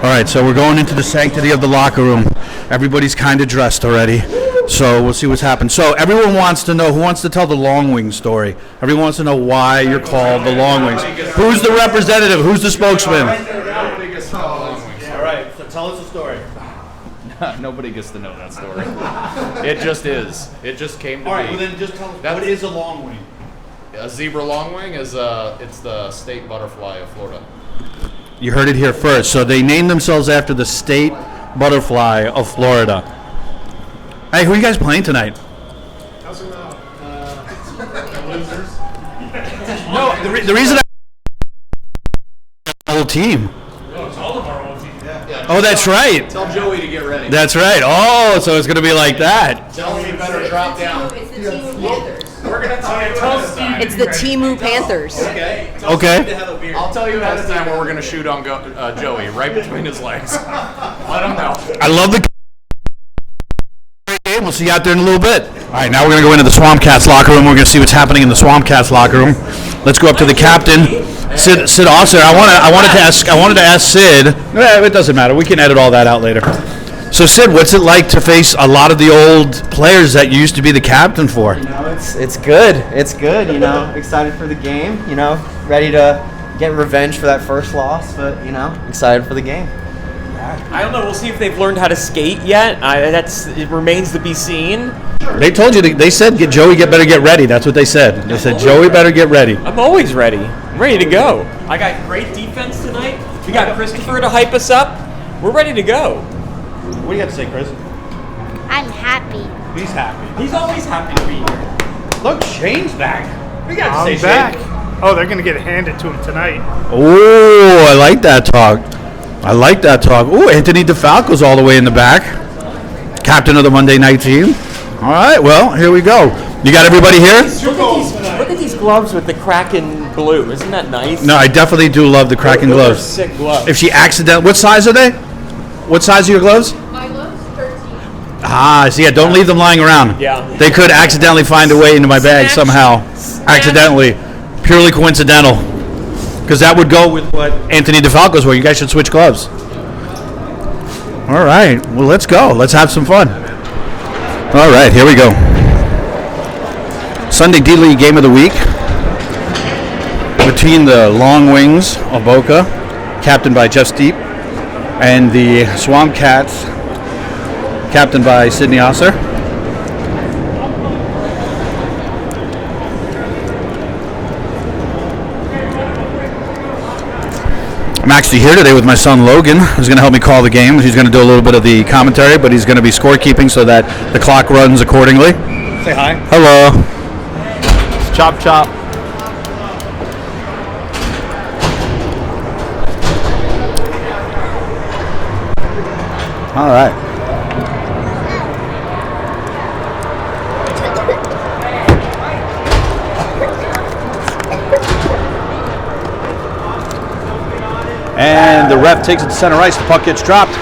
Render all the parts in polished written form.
All right, so we're going into the sanctity of the locker room. Everybody's kind of dressed already, so we'll see what's happened. So everyone wants to know, who wants to tell the LongWings story? Everyone wants to know why you're called the LongWings. Who's the representative? Who's the spokesman? All right, so tell us the story. Nobody gets to know that story. It just is. It just came to be. All right, well then just tell us, what is a longwing? A zebra longwing is it's the state butterfly of Florida. You heard it here first. So they named themselves after the state butterfly of Florida. Hey, who are you guys playing tonight? Losers. No, the reason I whole team. Oh, it's all of our old team. Yeah. Oh, that's right. Tell Joey to get ready. That's right. Oh, so it's going to be like that. Tell him you better drop down. It's the Timu Panthers. We're gonna tell you ahead of time. It's the Timu Panthers. Okay. Okay. I'll tell you ahead of time where we're gonna shoot on Joey, right between his legs. Let him know. I love the game. We'll see you out there in a little bit. All right, now we're going to go into the Swamp Cats locker room. We're going to see what's happening in the Swamp Cats locker room. Let's go up to the captain, Sid Osser. I wanted to ask Sid. It doesn't matter. We can edit all that out later. So Sid, what's it like to face a lot of the old players that you used to be the captain for? You know, it's good. It's good. You know, excited for the game. You know, ready to get revenge for that first loss. But you know, excited for the game. I don't know. We'll see if they've learned how to skate yet. It remains to be seen. They told you. They said, Joey, better get ready." That's what they said. They said, "Joey, better get ready." I'm always ready. I'm ready to go. I got great defense tonight. We got Christopher to hype us up. We're ready to go. What do you got to say, Chris? I'm happy. He's happy. He's always happy to be here. Look, Shane's back. What do you got to say, I'm back. Shane? Oh, they're going to get it handed to him tonight. Oh, I like that talk. Oh, Anthony DeFalco's all the way in the back. Captain of the Monday night team. All right, well, here we go. You got everybody here? Look at these gloves with the Kraken blue. Isn't that nice? No, I definitely do love the Kraken Those gloves. are sick gloves. If she accidentally, what size are they? What size are your gloves? My gloves, 13. Ah, so yeah, don't leave them lying around. Yeah. They could accidentally find a way into my bag somehow. Accidentally. Purely coincidental. Because that would go with what Anthony DeFalco's were. You guys should switch gloves. All right. Well, let's go. Let's have some fun. All right, here we go. Sunday D-League Game of the Week between the LongWings of Boca, captained by Jeff Steep, and the Swamp Cats, captained by Sidney Osser. I'm actually here today with my son Logan, who's going to help me call the game. He's going to do a little bit of the commentary, but he's going to be scorekeeping so that the clock runs accordingly. Say hi. Hello. Chop, chop. All right. And the ref takes it to center ice. The puck gets dropped.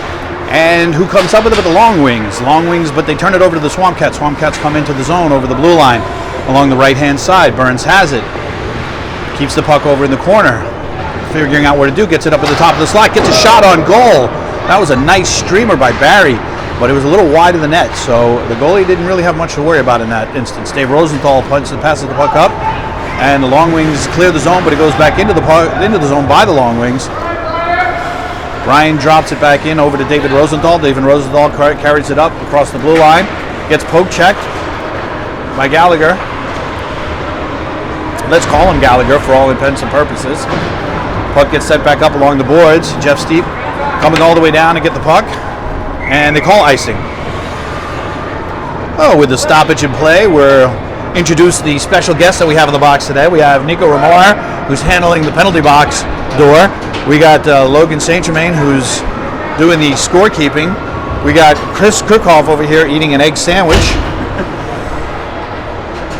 And who comes up with it but the LongWings? LongWings, but they turn it over to the Swamp Cats. Swamp Cats come into the zone over the blue line along the right-hand side. Burns has it. Keeps the puck over in the corner. Figuring out what to do. Gets it up at the top of the slot. Gets a shot on goal. That was a nice streamer by Barry, but it was a little wide of the net. So the goalie didn't really have much to worry about in that instance. Dave Rosenthal passes the puck up. And the LongWings clear the zone, but it goes back into the zone by the LongWings. Ryan drops it back in over to David Rosenthal. David Rosenthal carries it up across the blue line. Gets poke checked by Gallagher. Let's call him Gallagher for all intents and purposes. Puck gets set back up along the boards. Jeff Steep coming all the way down to get the puck. And they call icing. Oh, with the stoppage in play, we're introduce the special guest that we have in the box today. We have Nico Ramar, who's handling the penalty box door. We got Logan St. Germain, who's doing the scorekeeping. We got Chris Kirchhoff over here eating an egg sandwich.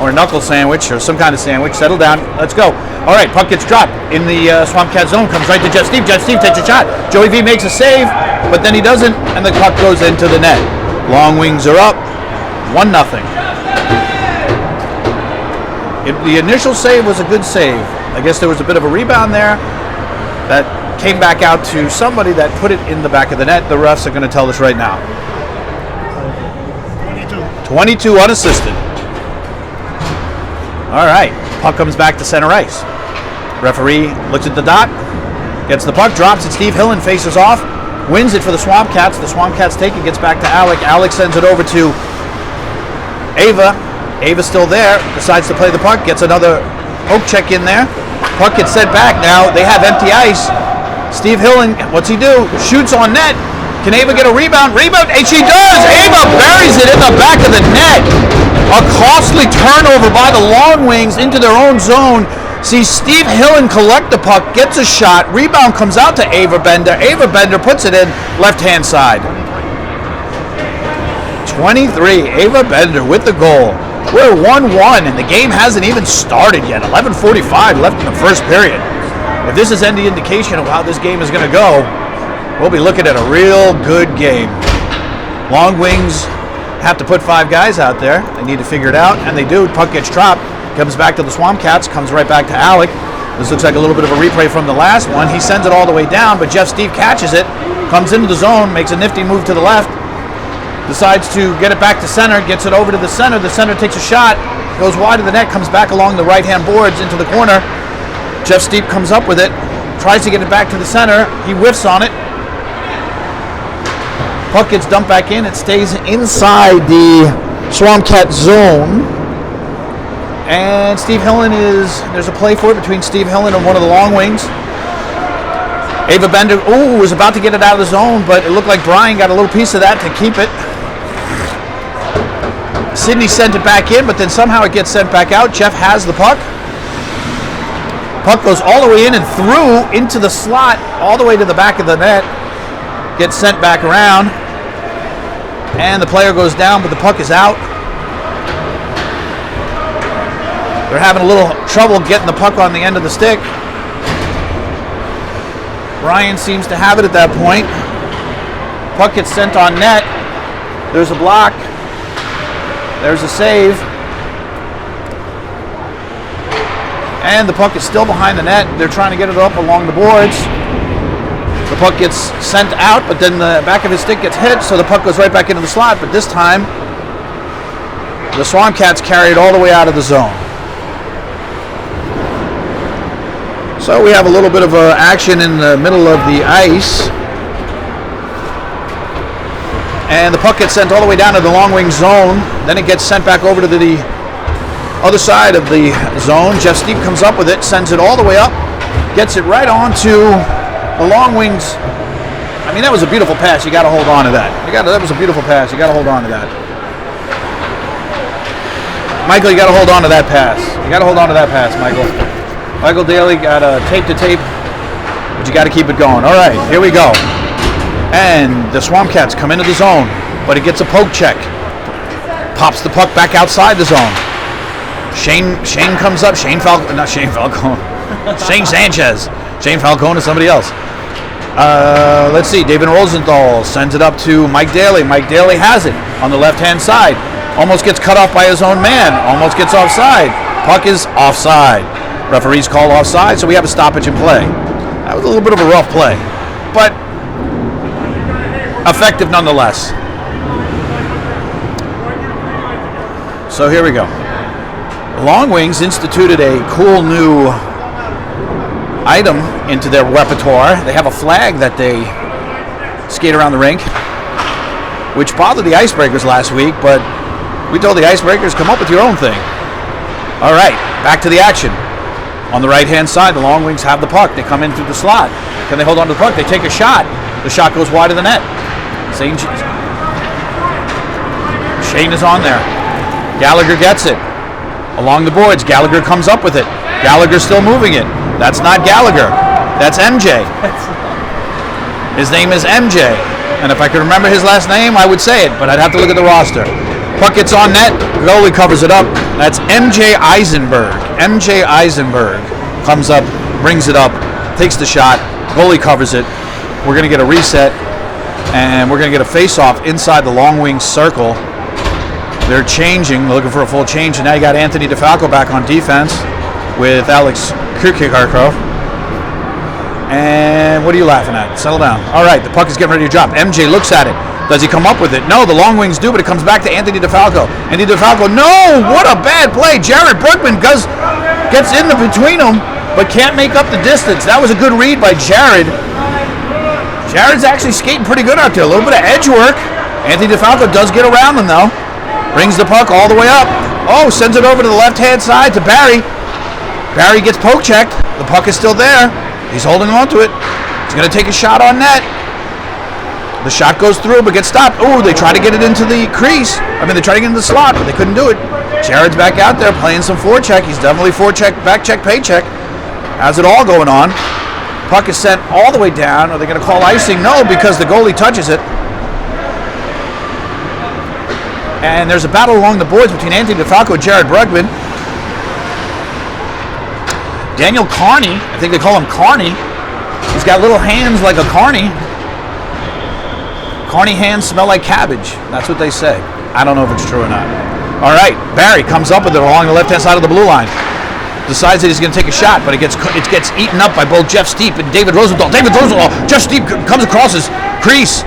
Or a knuckle sandwich, or some kind of sandwich. Settle down. Let's go. All right, puck gets dropped in the Swamp Cat zone. Comes right to Jeff Steve. Jeff Steve takes a shot. Joey V makes a save, but then he doesn't, and the puck goes into the net. LongWings are up, 1-0. The initial save was a good save. I guess there was a bit of a rebound there that came back out to somebody that put it in the back of the net. The refs are going to tell us right now. 22 unassisted. All right, puck comes back to center ice. Referee looks at the dot, gets the puck, drops it. Steve Hillen faces off, wins it for the Swamp Cats. The Swamp Cats take it, gets back to Alec. Alec sends it over to Ava. Ava's still there, decides to play the puck, gets another poke check in there. Puck gets sent back now. They have empty ice. Steve Hillen, what's he do? Shoots on net. Can Ava get a rebound? Rebound, and she does! Ava buries it in the back of the net. A costly turnover by the LongWings into their own zone. See Steve Hillen collect the puck, gets a shot. Rebound comes out to Ava Bender. Ava Bender puts it in left-hand side. 23, Ava Bender with the goal. We're 1-1, and the game hasn't even started yet. 11:45 left in the first period. If this is any indication of how this game is going to go, we'll be looking at a real good game. LongWings have to put 5 guys out there. They need to figure it out, and they do. Puck gets dropped, comes back to the Swamp Cats, comes right back to Alec. This looks like a little bit of a replay from the last one. He sends it all the way down, but Jeff Steve catches it, comes into the zone, makes a nifty move to the left, decides to get it back to center, gets it over to the center. The center takes a shot, goes wide of the net, comes back along the right-hand boards into the corner. Jeff Steep comes up with it, tries to get it back to the center. He whiffs on it. Puck gets dumped back in. It stays inside the Swamp Cat zone. And Steve Hillen there's a play for it between Steve Hillen and one of the LongWings. Ava Bender, was about to get it out of the zone, but it looked like Brian got a little piece of that to keep it. Sydney sent it back in, but then somehow it gets sent back out. Jeff has the puck. Puck goes all the way in and through into the slot, all the way to the back of the net. Gets sent back around. And the player goes down, but the puck is out. They're having a little trouble getting the puck on the end of the stick. Brian seems to have it at that point. Puck gets sent on net. There's a block. There's a save. And the puck is still behind the net. They're trying to get it up along the boards. The puck gets sent out, but then the back of his stick gets hit, so the puck goes right back into the slot. But this time, the Swamp Cats carry it all the way out of the zone. So we have a little bit of action in the middle of the ice. And the puck gets sent all the way down to the LongWings zone. Then it gets sent back over to the other side of the zone. Jeff Steep comes up with it, sends it all the way up, gets it right onto the LongWings. I mean, that was a beautiful pass. You got to hold on to that. That was a beautiful pass. You got to hold on to that. Michael, you got to hold on to that pass. You got to hold on to that pass, Michael. Michael Daly got a tape to tape, but you got to keep it going. All right, here we go. And the Swamp Cats come into the zone, but it gets a poke check. Pops the puck back outside the zone. Shane comes up. Shane Sanchez. Shane Falcone is somebody else. Let's see. David Rosenthal sends it up to Mike Daly. Mike Daly has it on the left-hand side. Almost gets cut off by his own man. Almost gets offside. Puck is offside. Referees call offside, so we have a stoppage in play. That was a little bit of a rough play, but effective nonetheless. So here we go. LongWings instituted a cool new item into their repertoire. They have a flag that they skate around the rink, which bothered the Icebreakers last week, but we told the Icebreakers, come up with your own thing. All right, back to the action. On the right-hand side, the LongWings have the puck. They come in through the slot. Can they hold on to the puck? They take a shot. The shot goes wide of the net. Shane is on there. Gallagher gets it. Along the boards, Gallagher comes up with it. Gallagher's still moving it. That's not Gallagher. That's MJ. His name is MJ. And if I could remember his last name, I would say it, but I'd have to look at the roster. Puck gets on net. Goalie covers it up. That's MJ Eisenberg. MJ Eisenberg comes up, brings it up, takes the shot. Goalie covers it. We're going to get a reset, and we're going to get a face-off inside the LongWings circle. They're changing, looking for a full change, and now you got Anthony DeFalco back on defense with Alex Kirkikarkov. And And what are you laughing at? Settle down. All right, the puck is getting ready to drop. MJ looks at it. Does he come up with it? No, the Long Wings do, but it comes back to Anthony DeFalco. Anthony DeFalco, no! What a bad play. Jared Bergman gets in the between them, but can't make up the distance. That was a good read by Jared. Jared's actually skating pretty good out there. A little bit of edge work. Anthony DeFalco does get around him, though. Brings the puck all the way up. Oh, sends it over to the left-hand side to Barry. Barry gets poke checked. The puck is still there. He's holding on to it. He's going to take a shot on net. The shot goes through, but gets stopped. Oh, they try to get it into the crease. They try to get into the slot, but they couldn't do it. Jared's back out there playing some forecheck. He's definitely forecheck, back check, paycheck. Has it all going on. Puck is sent all the way down. Are they going to call icing? No, because the goalie touches it. And there's a battle along the boards between Anthony DeFalco and Jared Bergman. Daniel Carney, I think they call him Carney. He's got little hands like a carny. Carney hands smell like cabbage. That's what they say. I don't know if it's true or not. All right, Barry comes up with it along the left-hand side of the blue line. Decides that he's going to take a shot, but it gets eaten up by both Jeff Steep and David Rosenthal. Jeff Steep comes across his crease.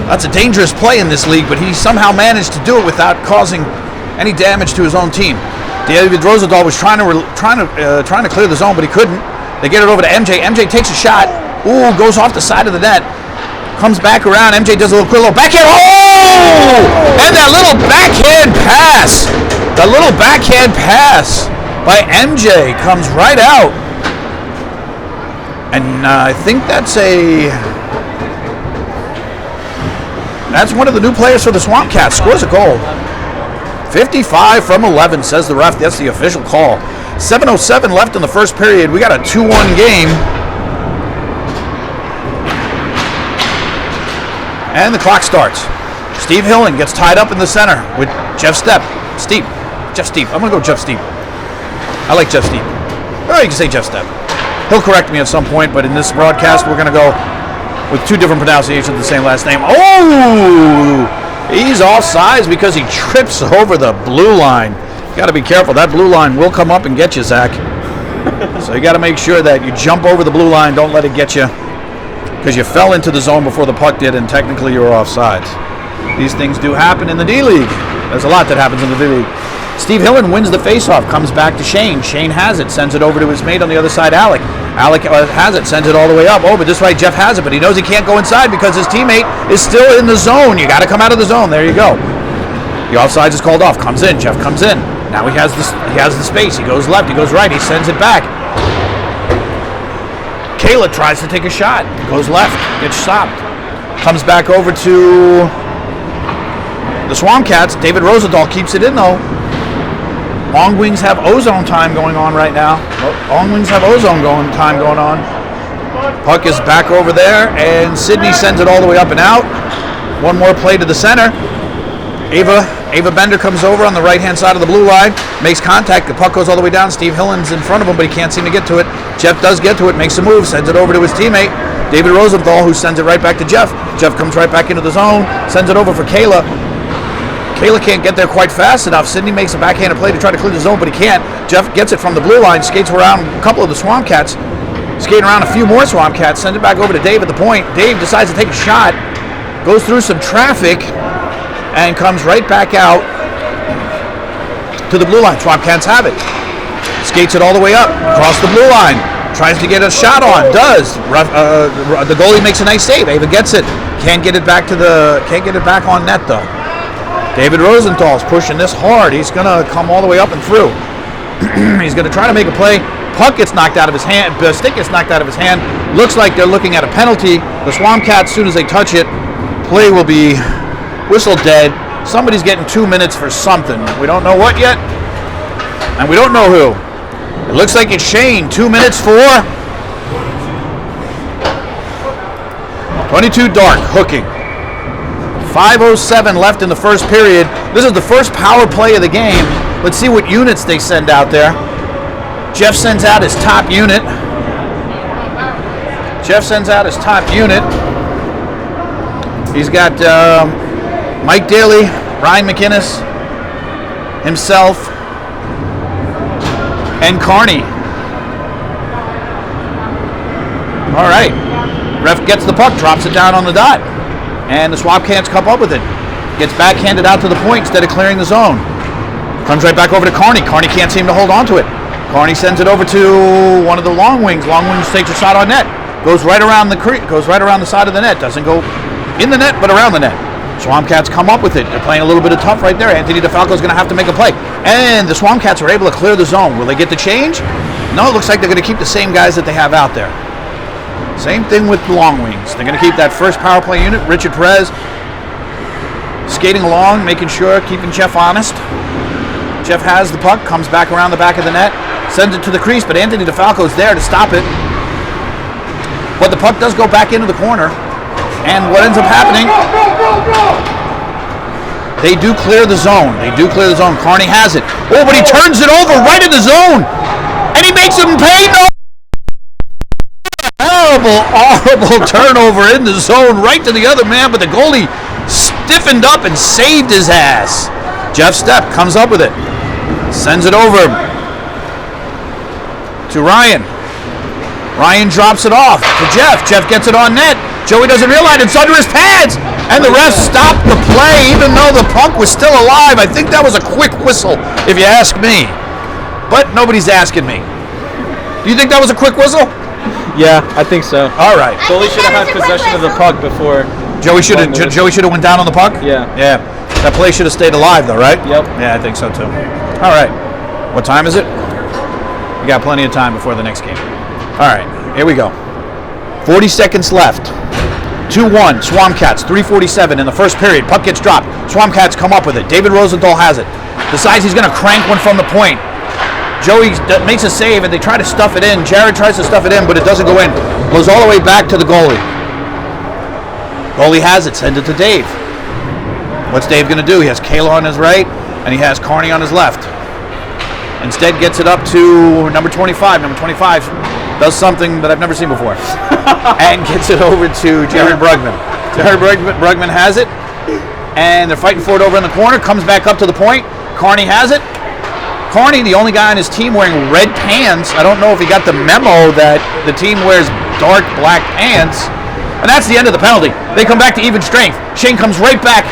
That's a dangerous play in this league, but he somehow managed to do it without causing any damage to his own team. David Rosenthal was trying to clear the zone, but he couldn't. They get it over to MJ. MJ takes a shot. Ooh, goes off the side of the net. Comes back around. MJ does a little backhand. Oh! And that little backhand pass. The little backhand pass by MJ comes right out. And I think that's one of the new players for the Swamp Cats. Scores a goal. 55 from 11, says the ref. That's the official call. 7:07 left in the first period. We got a 2-1 game. And the clock starts. Steve Hillen gets tied up in the center with Jeff Steep. Jeff Steep. I'm going to go Jeff Steep. I like Jeff Steep. Oh, you can say Jeff Stepp. He'll correct me at some point, but in this broadcast, we're going to go with two different pronunciations of the same last name. Oh! He's offsides because he trips over the blue line. You got to be careful. That blue line will come up and get you, Zach. So you got to make sure that you jump over the blue line. Don't let it get you, because you fell into the zone before the puck did, and technically you were offsides. These things do happen in the D-League. There's a lot that happens in the D-League. Steve Hillen wins the faceoff, comes back to Shane. Shane has it, sends it over to his mate on the other side, Alec. Alec has it, sends it all the way up. Oh, but this way Jeff has it, but he knows he can't go inside because his teammate is still in the zone. You got to come out of the zone. There you go. The offsides is called off. Comes in. Jeff comes in. Now he has the space. He goes left. He goes right. He sends it back. Kayla tries to take a shot. Goes left. Gets stopped. Comes back over to the Swamp Cats. David Rosenthal keeps it in, though. Long Wings have ozone time going on right now. Long Wings have ozone time going on. Puck is back over there, and Sydney sends it all the way up and out. One more play to the center. Ava Bender comes over on the right-hand side of the blue line, makes contact. The puck goes all the way down. Steve Hillen's in front of him, but he can't seem to get to it. Jeff does get to it, makes a move, sends it over to his teammate, David Rosenthal, who sends it right back to Jeff. Jeff comes right back into the zone, sends it over for Kayla. Kayla can't get there quite fast enough. Sidney makes a backhanded play to try to clear the zone, but he can't. Jeff gets it from the blue line, skates around a couple of the Swamp Cats, skating around a few more Swamp Cats, sends it back over to Dave at the point. Dave decides to take a shot, goes through some traffic, and comes right back out to the blue line. Swamp Cats have it. Skates it all the way up, across the blue line. Tries to get a shot on, does. The goalie makes a nice save. Ava gets it. Can't get it back on net though. David Rosenthal's pushing this hard. He's gonna come all the way up and through. He's gonna try to make a play. Puck gets knocked out of his hand. The stick gets knocked out of his hand. Looks like they're looking at a penalty. The Swamp Cats, as soon as they touch it, play will be whistle dead. Somebody's getting 2 minutes for something. We don't know what yet, and we don't know who. It looks like it's Shane. 2 minutes for 22 Dark hooking. 5:07 left in the first period. This is the first power play of the game. Let's see what units they send out there. Jeff sends out his top unit. He's got Mike Daly, Ryan McInnes, himself, and Carney. All right. Ref gets the puck, drops it down on the dot. And the Swamp Cats come up with it. Gets backhanded out to the point instead of clearing the zone. Comes right back over to Carney. Carney can't seem to hold on to it. Carney sends it over to one of the LongWings. LongWings takes a shot on net. Goes right around the side of the net. Doesn't go in the net, but around the net. Swamp Cats come up with it. They're playing a little bit of tough right there. Anthony DeFalco's going to have to make a play. And the Swamp Cats are able to clear the zone. Will they get the change? No, it looks like they're going to keep the same guys that they have out there. Same thing with the LongWings. They're going to keep that first power play unit. Richard Perez skating along, making sure, keeping Jeff honest. Jeff has the puck, comes back around the back of the net, sends it to the crease, but Anthony DeFalco's there to stop it. But the puck does go back into the corner. And what ends up happening, they do clear the zone. Carney has it. Oh, but he turns it over right in the zone. And he makes him pay. No! Horrible turnover in the zone right to the other man, but the goalie stiffened up and saved his ass. Jeff Stepp comes up with it. Sends it over to Ryan. Ryan drops it off to Jeff. Jeff gets it on net. Joey doesn't realize it's under his pads. And the refs stopped the play even though the puck was still alive. I think that was a quick whistle, if you ask me. But nobody's asking me. Do you think that was a quick whistle? Yeah, I think so. All right. Goalie should have had possession of the puck before. Joey should have went down on the puck? Yeah. Yeah. That play should have stayed alive though, right? Yep. Yeah, I think so too. All right. What time is it? We got plenty of time before the next game. All right. Here we go. 40 seconds left. 2-1. Swamp Cats. 3:47 in the first period. Puck gets dropped. Swamp Cats come up with it. David Rosenthal has it. Decides he's going to crank one from the point. Joey makes a save and they try to stuff it in. Jared tries to stuff it in, but it doesn't go in. Goes all the way back to the goalie. Goalie has it. Send it to Dave. What's Dave going to do? He has Kayla on his right and he has Carney on his left. Instead gets it up to number 25. Number 25 does something that I've never seen before. And gets it over to Jared Brugman. Jared Brugman has it. And they're fighting for it over in the corner. Comes back up to the point. Carney has it. Carney, the only guy on his team wearing red pants. I don't know if he got the memo that the team wears dark black pants. And that's the end of the penalty. They come back to even strength. Shane comes right back,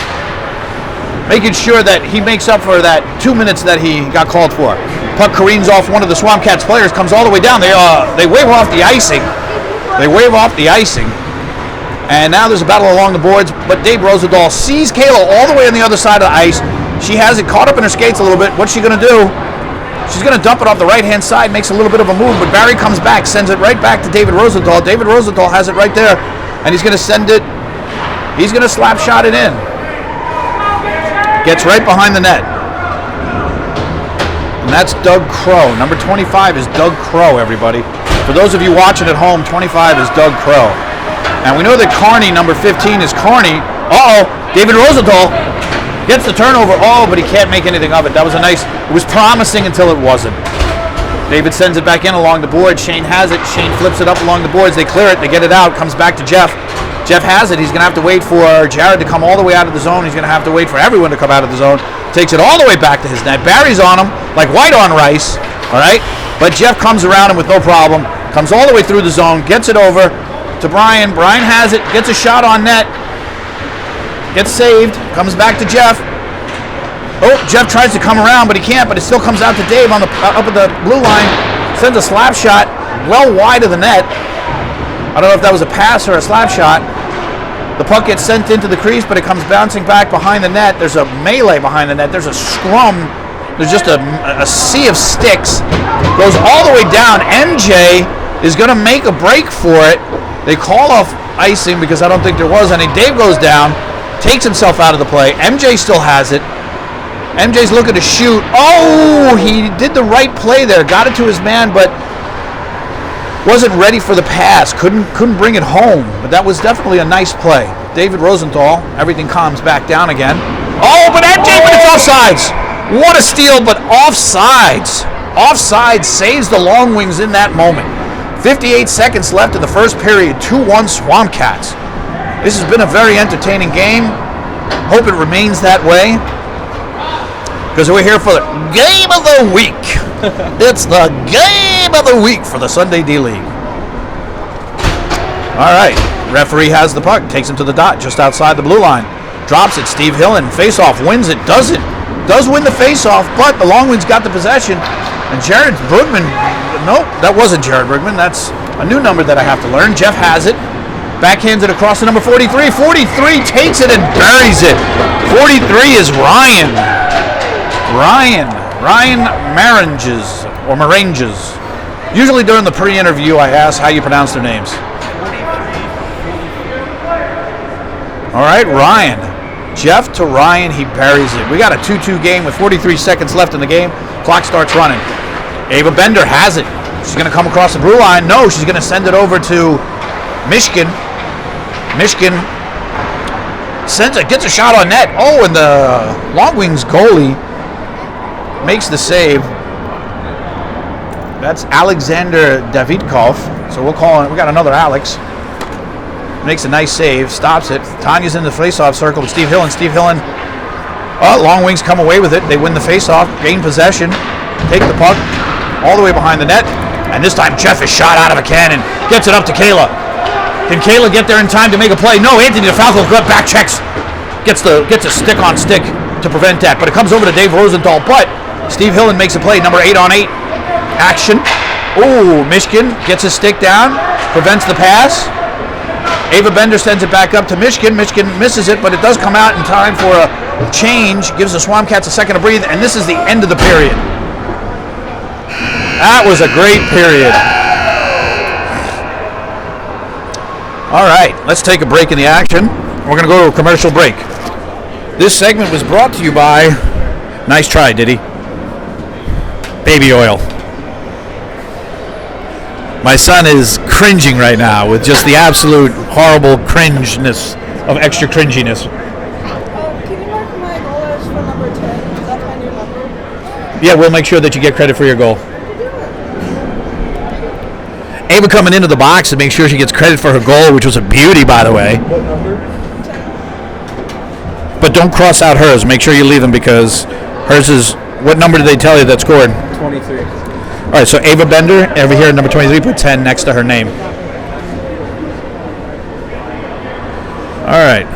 making sure that he makes up for that 2 minutes that he got called for. Puck careens off one of the Swamp Cats players, comes all the way down. They wave off the icing. And now there's a battle along the boards, but Dave Rosenthal sees Kayla all the way on the other side of the ice. She has it caught up in her skates a little bit. What's she going to do? She's going to dump it off the right-hand side, makes a little bit of a move, but Barry comes back, sends it right back to David Rosenthal. David Rosenthal has it right there, and he's going to send it. He's going to slap shot it in. Gets right behind the net. And that's Doug Crow. Number 25 is Doug Crow, everybody. For those of you watching at home, 25 is Doug Crow. And we know that Carney, number 15, is Carney. David Rosenthal gets the turnover. But he can't make anything of it. That was it was promising until it wasn't. David sends it back in along the board. Shane has it. Shane flips it up along the boards. They clear it. They get it out. Comes back to Jeff. Jeff has it. He's going to have to wait for Jared to come all the way out of the zone. He's going to have to wait for everyone to come out of the zone. Takes it all the way back to his net. Barry's on him like white on rice. All right? But Jeff comes around him with no problem. Comes all the way through the zone. Gets it over to Brian. Brian has it. Gets a shot on net. Gets saved. Comes back to Jeff. Jeff tries to come around, but he can't. But it still comes out to Dave on up at the blue line. Sends a slap shot well wide of the net. I don't know if that was a pass or a slap shot. The puck gets sent into the crease, but it comes bouncing back behind the net. There's a melee behind the net. There's a scrum. There's just a sea of sticks. Goes all the way down. MJ is going to make a break for it. They call off icing because I don't think there was any. Dave goes down, takes himself out of the play. MJ still has it. MJ's looking to shoot. He did the right play there. Got it to his man, but wasn't ready for the pass. Couldn't bring it home. But that was definitely a nice play. David Rosenthal, everything calms back down again. But MJ, but it's offsides. What a steal, but offsides. Offsides saves the LongWings in that moment. 58 seconds left in the first period. 2-1 Swamp Cats. This has been a very entertaining game. Hope it remains that way. Because we're here for the Game of the Week. It's the Game of the Week for the Sunday D-League. All right. Referee has the puck, takes him to the dot just outside the blue line. Drops it, Steve Hillen, face-off, wins it, does win the face-off, but the Longwings got the possession. And Jared Brugman, nope, that wasn't Jared Brugman, that's a new number that I have to learn. Jeff has it, backhands it across to number 43. 43 takes it and buries it. 43 is Ryan Maranges. Usually during the pre-interview, I ask how you pronounce their names. All right, Ryan. Jeff to Ryan, he buries it. We got a 2-2 game with 43 seconds left in the game. Clock starts running. Ava Bender has it. She's going to come across the blue line. No, she's going to send it over to Michigan. Michigan sends it, gets a shot on net. Oh, and the LongWings goalie makes the save. That's Alexander Davidkov. So we'll call it. We got another Alex. Makes a nice save, stops it. Tanya's in the face-off circle with Steve Hillen. LongWings come away with it. They win the face-off, gain possession, take the puck all the way behind the net. And this time Jeff is shot out of a cannon. Gets it up to Kayla. Can Kayla get there in time to make a play? No, Anthony DeFalco back checks. Gets a stick on stick to prevent that. But it comes over to Dave Rosenthal. But Steve Hillen makes a play, number 8-on-8 action. Oh, Michigan gets his stick down, prevents the pass. Ava Bender sends it back up to Michigan. Michigan misses it, but it does come out in time for a change. Gives the Swamp Cats a second to breathe, and this is the end of the period. That was a great period. All right, let's take a break in the action. We're going to go to a commercial break. This segment was brought to you by, nice try, Diddy, baby oil. My son is cringing right now with just the absolute horrible cringeness of extra cringiness. Can you mark my goal as for number 10? That's my new number. Yeah, we'll make sure that you get credit for your goal. Ava coming into the box to make sure she gets credit for her goal, which was a beauty, by the way. What number? 10. But don't cross out hers. Make sure you leave them because hers is... What number did they tell you that scored? 23. All right, so Ava Bender, over here, number 23, put 10 next to her name. All right.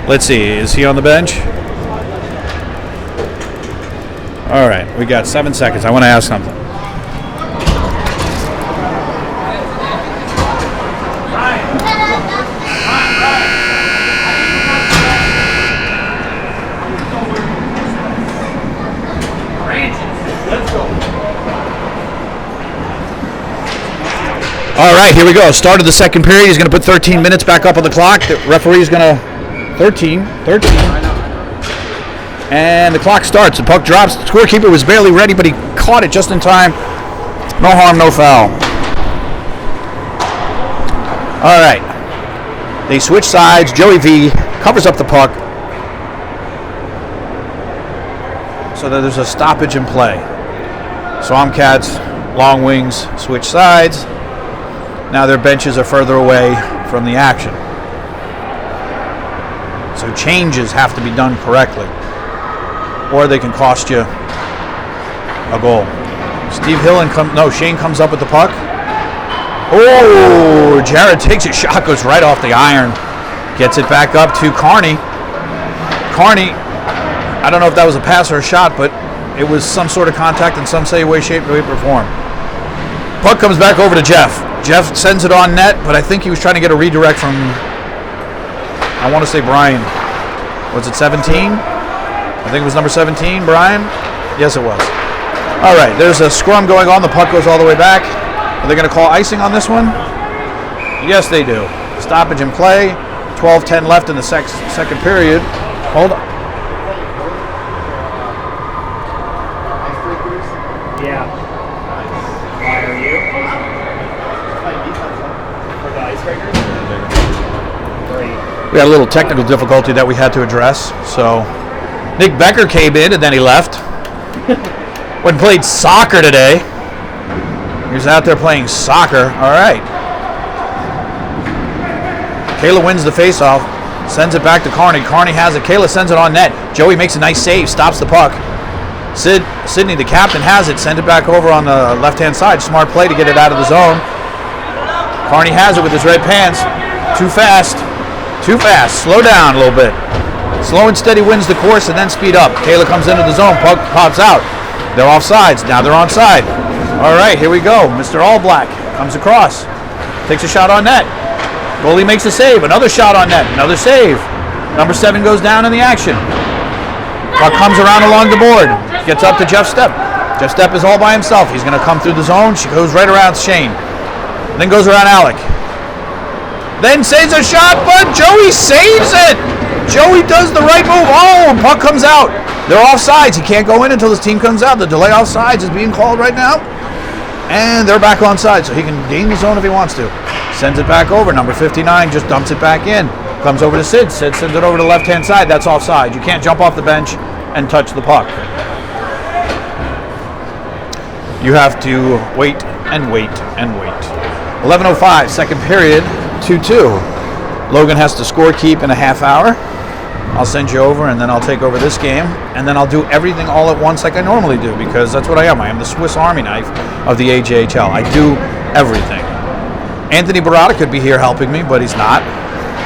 Let's see, is he on the bench? All right, we got 7 seconds. I want to ask something. All right, here we go. Start of the second period. He's going to put 13 minutes back up on the clock. The referee's going to... 13. And the clock starts. The puck drops. The scorekeeper was barely ready, but he caught it just in time. No harm, no foul. All right. They switch sides. Joey V covers up the puck so that there's a stoppage in play. Swamp Cats, LongWings switch sides. Now their benches are further away from the action. So changes have to be done correctly, or they can cost you a goal. Shane comes up with the puck. Oh, Jared takes it. Shot goes right off the iron. Gets it back up to Carney. Carney, I don't know if that was a pass or a shot, but it was some sort of contact in some way, shape, or form. Puck comes back over to Jeff. Jeff sends it on net, but I think he was trying to get a redirect from, I want to say Brian. Was it 17? I think it was number 17, Brian? Yes, it was. All right, there's a scrum going on. The puck goes all the way back. Are they going to call icing on this one? Yes, they do. Stoppage in play. 12:10 left in the second period. Hold on. Yeah. Why are you? For the icebreakers? Great. We had a little technical difficulty that we had to address. So Nick Becker came in and then he left. Went and played soccer today. He was out there playing soccer. All right. Kayla wins the faceoff, sends it back to Carney. Carney has it. Kayla sends it on net. Joey makes a nice save, stops the puck. Sydney, the captain, has it. Send it back over on the left-hand side. Smart play to get it out of the zone. Carney has it with his red pants. Too fast. Too fast. Slow down a little bit. Slow and steady wins the course and then speed up. Kayla comes into the zone. Puck pops out. They're off sides. Now they're onside. All right, here we go. Mr. All Black comes across. Takes a shot on net. Goalie makes a save. Another shot on net. Another save. Number 7 goes down in the action. Puck comes around along the board. Gets up to Jeff Stepp. Jeff Stepp is all by himself. He's going to come through the zone. She goes right around Shane. Then goes around Alec. Then saves a shot, but Joey saves it. Joey does the right move. Oh, puck comes out. They're offsides. He can't go in until his team comes out. The delay offsides is being called right now. And they're back onside, so he can gain the zone if he wants to. Sends it back over. Number 59 just dumps it back in. Comes over to Sid. Sid sends it over to the left-hand side. That's offside. You can't jump off the bench and touch the puck. You have to wait and wait and wait. 11:05, second period, 2-2. Logan has to score keep in a half hour. I'll send you over, and then I'll take over this game, and then I'll do everything all at once like I normally do, because that's what I am. I am the Swiss Army knife of the AJHL. I do everything. Anthony Barata could be here helping me, but he's not.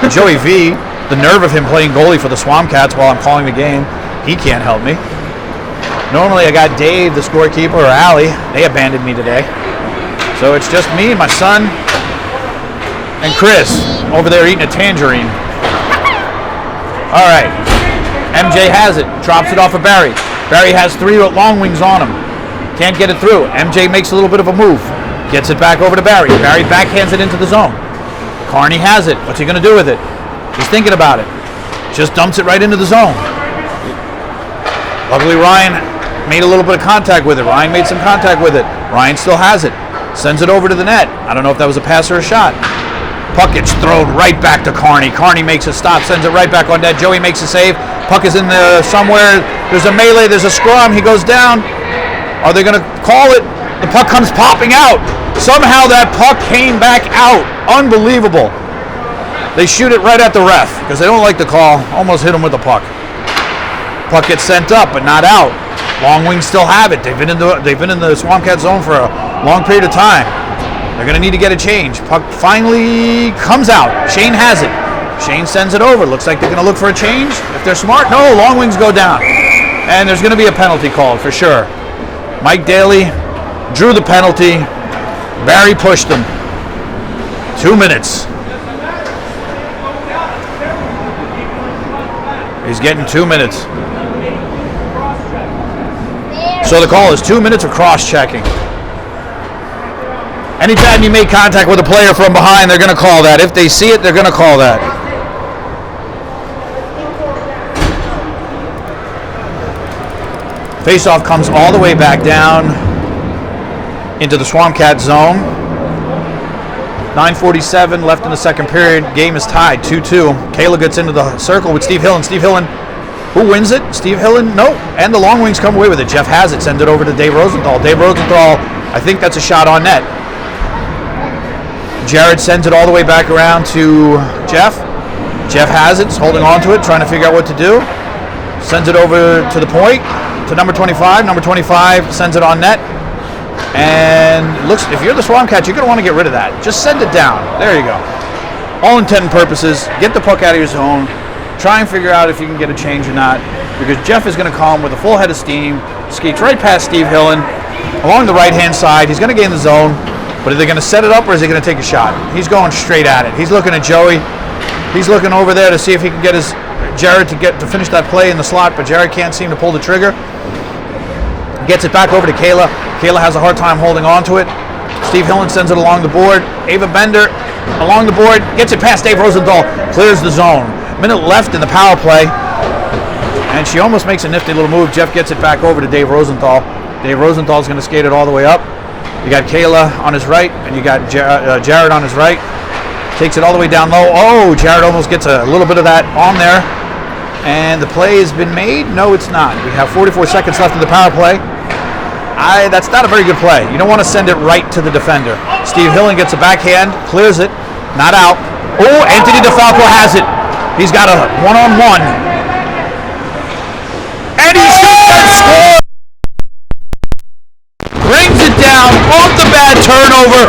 Joey V, the nerve of him playing goalie for the Swamp Cats while I'm calling the game, he can't help me. Normally I got Dave, the scorekeeper, or Allie. They abandoned me today. So it's just me, my son, and Chris over there eating a tangerine. All right. MJ has it. Drops it off of Barry. Barry has 3 LongWings on him. Can't get it through. MJ makes a little bit of a move. Gets it back over to Barry. Barry backhands it into the zone. Carney has it. What's he going to do with it? He's thinking about it. Just dumps it right into the zone. Luckily, Ryan made a little bit of contact with it. Ryan made some contact with it. Ryan still has it. Sends it over to the net. I don't know if that was a pass or a shot. Puck gets thrown right back to Carney. Carney makes a stop, sends it right back on net. Joey makes a save. Puck is in there somewhere. There's a melee. There's a scrum. He goes down. Are they going to call it? The puck comes popping out. Somehow that puck came back out. Unbelievable. They shoot it right at the ref because they don't like the call. Almost hit him with the puck. Puck gets sent up, but not out. LongWings still have it. They've been in the Swamp Cat zone for a long period of time. They're going to need to get a change. Puck finally comes out. Shane has it. Shane sends it over. Looks like they're going to look for a change. If they're smart, no, LongWings go down. And there's going to be a penalty called for sure. Mike Daly drew the penalty. Barry pushed him. 2 minutes. He's getting 2 minutes. So the call is 2 minutes of cross-checking. Anytime you make contact with a player from behind, they're going to call that. If they see it, they're going to call that. Faceoff comes all the way back down into the Swamp Cat zone. 9:47 left in the second period. Game is tied 2-2. Kayla gets into the circle with Steve Hillen. Steve Hillen, who wins it? Steve Hillen? No. And the LongWings come away with it. Jeff has it. Sends it over to Dave Rosenthal. Dave Rosenthal, I think that's a shot on net. Jared sends it all the way back around to Jeff. Jeff has it. He's holding on to it, trying to figure out what to do. Sends it over to the point, to number 25. Number 25 sends it on net. And looks, if you're the Swamp Cat, you're going to want to get rid of that. Just send it down. There you go. All intent and purposes, get the puck out of your zone. Try and figure out if you can get a change or not. Because Jeff is going to come with a full head of steam. Skates right past Steve Hillen. Along the right-hand side. He's going to gain the zone. But are they going to set it up or is he going to take a shot? He's going straight at it. He's looking at Joey. He's looking over there to see if he can get his Jared to finish that play in the slot, but Jared can't seem to pull the trigger. Gets it back over to Kayla. Kayla has a hard time holding on to it. Steve Hillen sends it along the board. Ava Bender along the board. Gets it past Dave Rosenthal. Clears the zone. Minute left in the power play. And she almost makes a nifty little move. Jeff gets it back over to Dave Rosenthal. Dave Rosenthal's going to skate it all the way up. You got Kayla on his right, and you got Jared on his right. Takes it all the way down low. Oh, Jared almost gets a little bit of that on there. And the play has been made? No, it's not. We have 44 seconds left in the power play. That's not a very good play. You don't want to send it right to the defender. Steve Hillen gets a backhand, clears it, not out. Oh, Anthony DeFalco has it. He's got a one-on-one. And he shoots and scores! Brings it down off the bad turnover.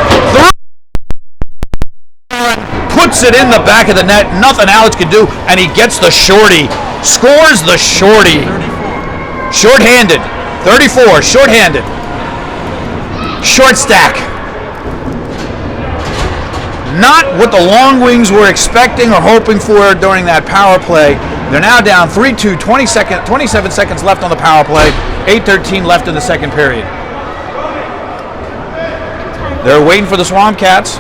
puts it in the back of the net. Nothing Alex can do, and he gets the shorty. Scores the shorty. Short-handed. 34, short-handed. Short stack. Not what the LongWings were expecting or hoping for during that power play. They're now down 3-2, 27 seconds left on the power play, 8:13 left in the second period. They're waiting for the Swamp Cats.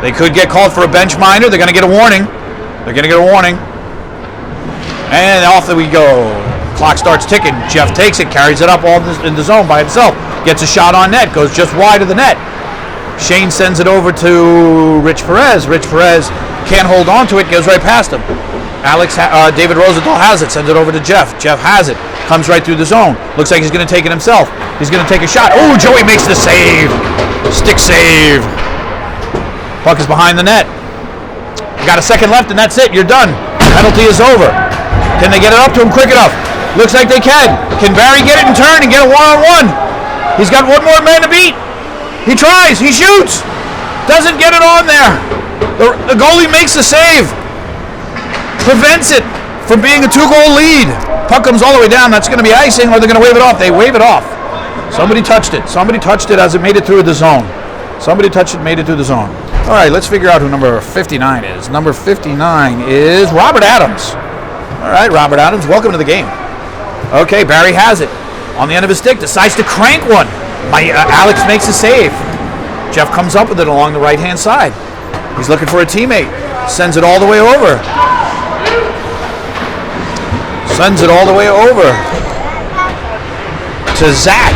They could get called for a bench minor. They're going to get a warning. And off we go. Clock starts ticking. Jeff takes it, carries it up all in the zone by himself. Gets a shot on net, goes just wide of the net. Shane sends it over to Rich Perez. Rich Perez can't hold on to it, goes right past him. David Rosenthal has it, sends it over to Jeff. Jeff has it, comes right through the zone. Looks like he's going to take it himself. He's going to take a shot. Oh, Joey makes the save. Stick save. Puck is behind the net. You got a second left, and that's it. You're done. Penalty is over. Can they get it up to him quick enough? Looks like they can. Can Barry get it in turn and get a one-on-one? He's got one more man to beat. He tries. He shoots. Doesn't get it on there. The goalie makes the save. Prevents it from being a 2-goal lead. Puck comes all the way down. That's going to be icing, or they're going to wave it off. They wave it off. Somebody touched it. Somebody touched it as it made it through the zone. Somebody touched it, made it through the zone. All right, let's figure out who number 59 is. Number 59 is Robert Adams. All right, Robert Adams, welcome to the game. Okay, Barry has it. On the end of his stick, decides to crank one. Alex makes a save. Jeff comes up with it along the right-hand side. He's looking for a teammate. Sends it all the way over. Sends it all the way over to Zach.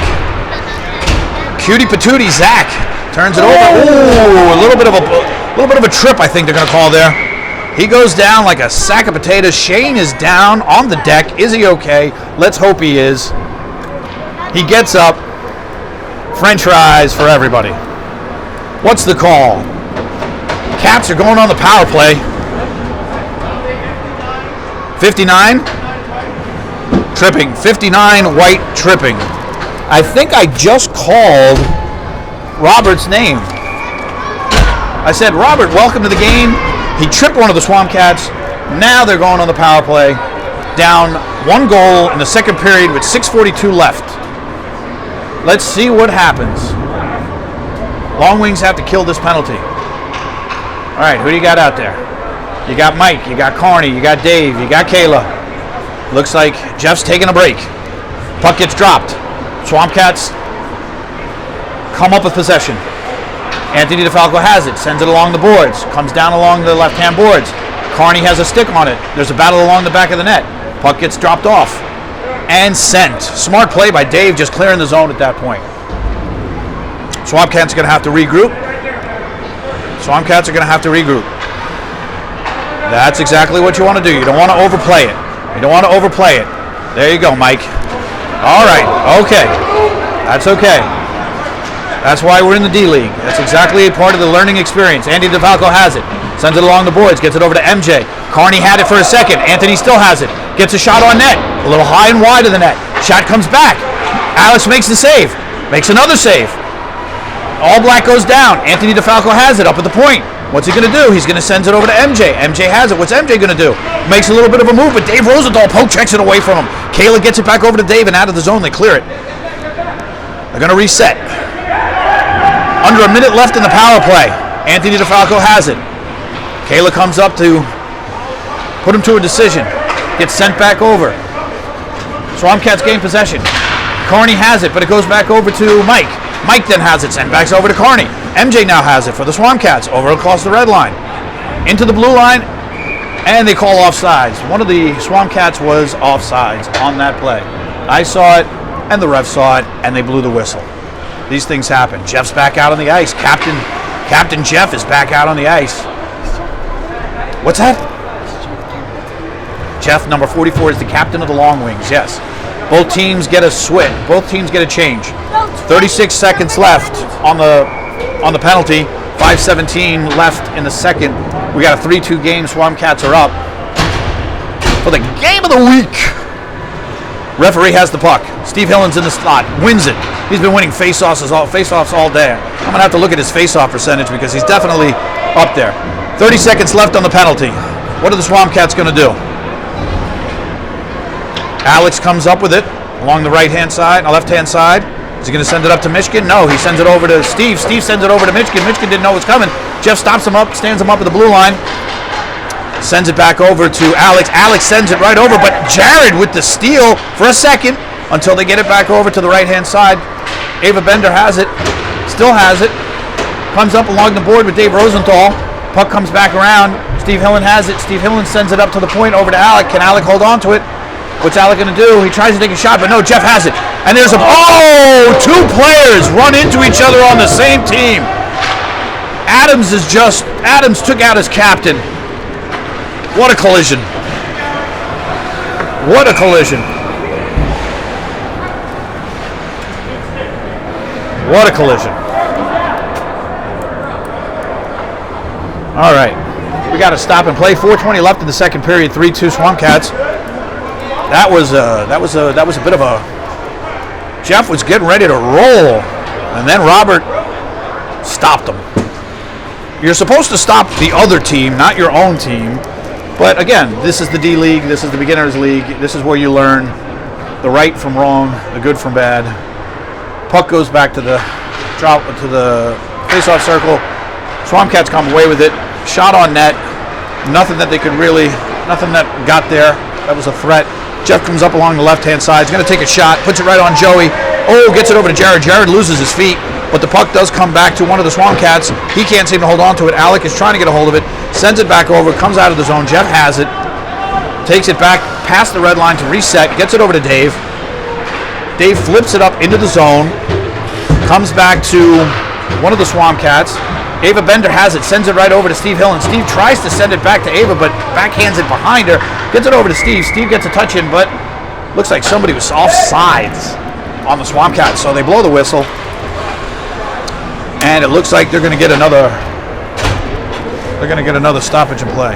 Cutie patootie Zach turns it over. Ooh, a little bit of a trip, I think they're going to call there. He goes down like a sack of potatoes. Shane is down on the deck. Is he okay? Let's hope he is. He gets up. French fries for everybody. What's the call? Cats are going on the power play. 59. Tripping. 59 White tripping. I think I just called Robert's name. I said, Robert, welcome to the game. He tripped one of the Swamp Cats. Now they're going on the power play. Down 1 goal in the second period with 6:42 left. Let's see what happens. LongWings have to kill this penalty. All right, who do you got out there? You got Mike, you got Carney, you got Dave, you got Kayla. Looks like Jeff's taking a break. Puck gets dropped. Swamp Cats come up with possession. Anthony DeFalco has it, sends it along the boards, comes down along the left-hand boards. Carney has a stick on it. There's a battle along the back of the net. Puck gets dropped off and sent. Smart play by Dave, just clearing the zone at that point. Swamp Cats are going to have to regroup. That's exactly what you want to do. You don't want to overplay it. There you go, Mike. All right, okay. That's okay. That's why we're in the D-League. That's exactly a part of the learning experience. Andy DeFalco has it. Sends it along the boards. Gets it over to MJ. Carney had it for a second. Anthony still has it. Gets a shot on net. A little high and wide of the net. Shot comes back. Alex makes the save. Makes another save. All black goes down. Anthony DeFalco has it up at the point. What's he going to do? He's going to send it over to MJ. MJ has it. What's MJ going to do? Makes a little bit of a move, but Dave Rosenthal poke checks it away from him. Kayla gets it back over to Dave, and out of the zone, they clear it. They're going to reset. Under a minute left in the power play. Anthony DeFalco has it. Kayla comes up to put him to a decision. Gets sent back over. Swamp Cats gain possession. Carney has it, but it goes back over to Mike. Mike then has it, sent back over to Carney. MJ now has it for the Swamp Cats, over across the red line. Into the blue line, and they call offsides. One of the Swamp Cats was offsides on that play. I saw it, and the ref saw it, and they blew the whistle. These things happen. Jeff's back out on the ice. Captain Jeff is back out on the ice. What's that? Jeff, number 44, is the captain of the LongWings, yes. Both teams get a switch. Both teams get a change. 36 seconds left on the penalty. 5:17 left in the second. We got a 3-2 game. Swamp Cats are up for the game of the week. Referee has the puck. Steve Hillen's in the slot. Wins it. He's been winning face-offs all day. I'm going to have to look at his face-off percentage because he's definitely up there. 30 seconds left on the penalty. What are the Swamp Cats going to do? Alex comes up with it along the left-hand side. Is he going to send it up to Michigan? No, he sends it over to Steve. Steve sends it over to Michigan. Michigan didn't know what's coming. Jeff stops him up, stands him up at the blue line. Sends it back over to Alex. Alex sends it right over, but Jared with the steal for a second until they get it back over to the right-hand side. Ava Bender has it, still has it. Comes up along the board with Dave Rosenthal. Puck comes back around. Steve Hillen has it. Steve Hillen sends it up to the point over to Alec. Can Alec hold on to it? What's Alec going to do? He tries to take a shot, but no, Jeff has it. And there's two players run into each other on the same team. Adams took out his captain. What a collision. What a collision. What a collision. All right. We got to stop and play. 4:20 left in the second period. 3-2 Swamp Cats. That was a bit of a. Jeff was getting ready to roll, and then Robert stopped him. You're supposed to stop the other team, not your own team. But again, this is the D League. This is the beginners league. This is where you learn the right from wrong, the good from bad. Puck goes back to the face-off circle. Swamp Cats come away with it. Shot on net. Nothing that got there. That was a threat. Jeff comes up along the left-hand side. He's going to take a shot. Puts it right on Joey. Oh, gets it over to Jared. Jared loses his feet. But the puck does come back to one of the Swamp Cats. He can't seem to hold on to it. Alec is trying to get a hold of it. Sends it back over. Comes out of the zone. Jeff has it. Takes it back past the red line to reset. Gets it over to Dave. Dave flips it up into the zone. Comes back to one of the Swamp Cats. Ava Bender has it. Sends it right over to Steve Hill. And Steve tries to send it back to Ava, but backhands it behind her. Gets it over to Steve. Steve gets a touch in, but looks like somebody was offsides on the Swamp Cats. So they blow the whistle. And it looks like they're going to get another stoppage in play.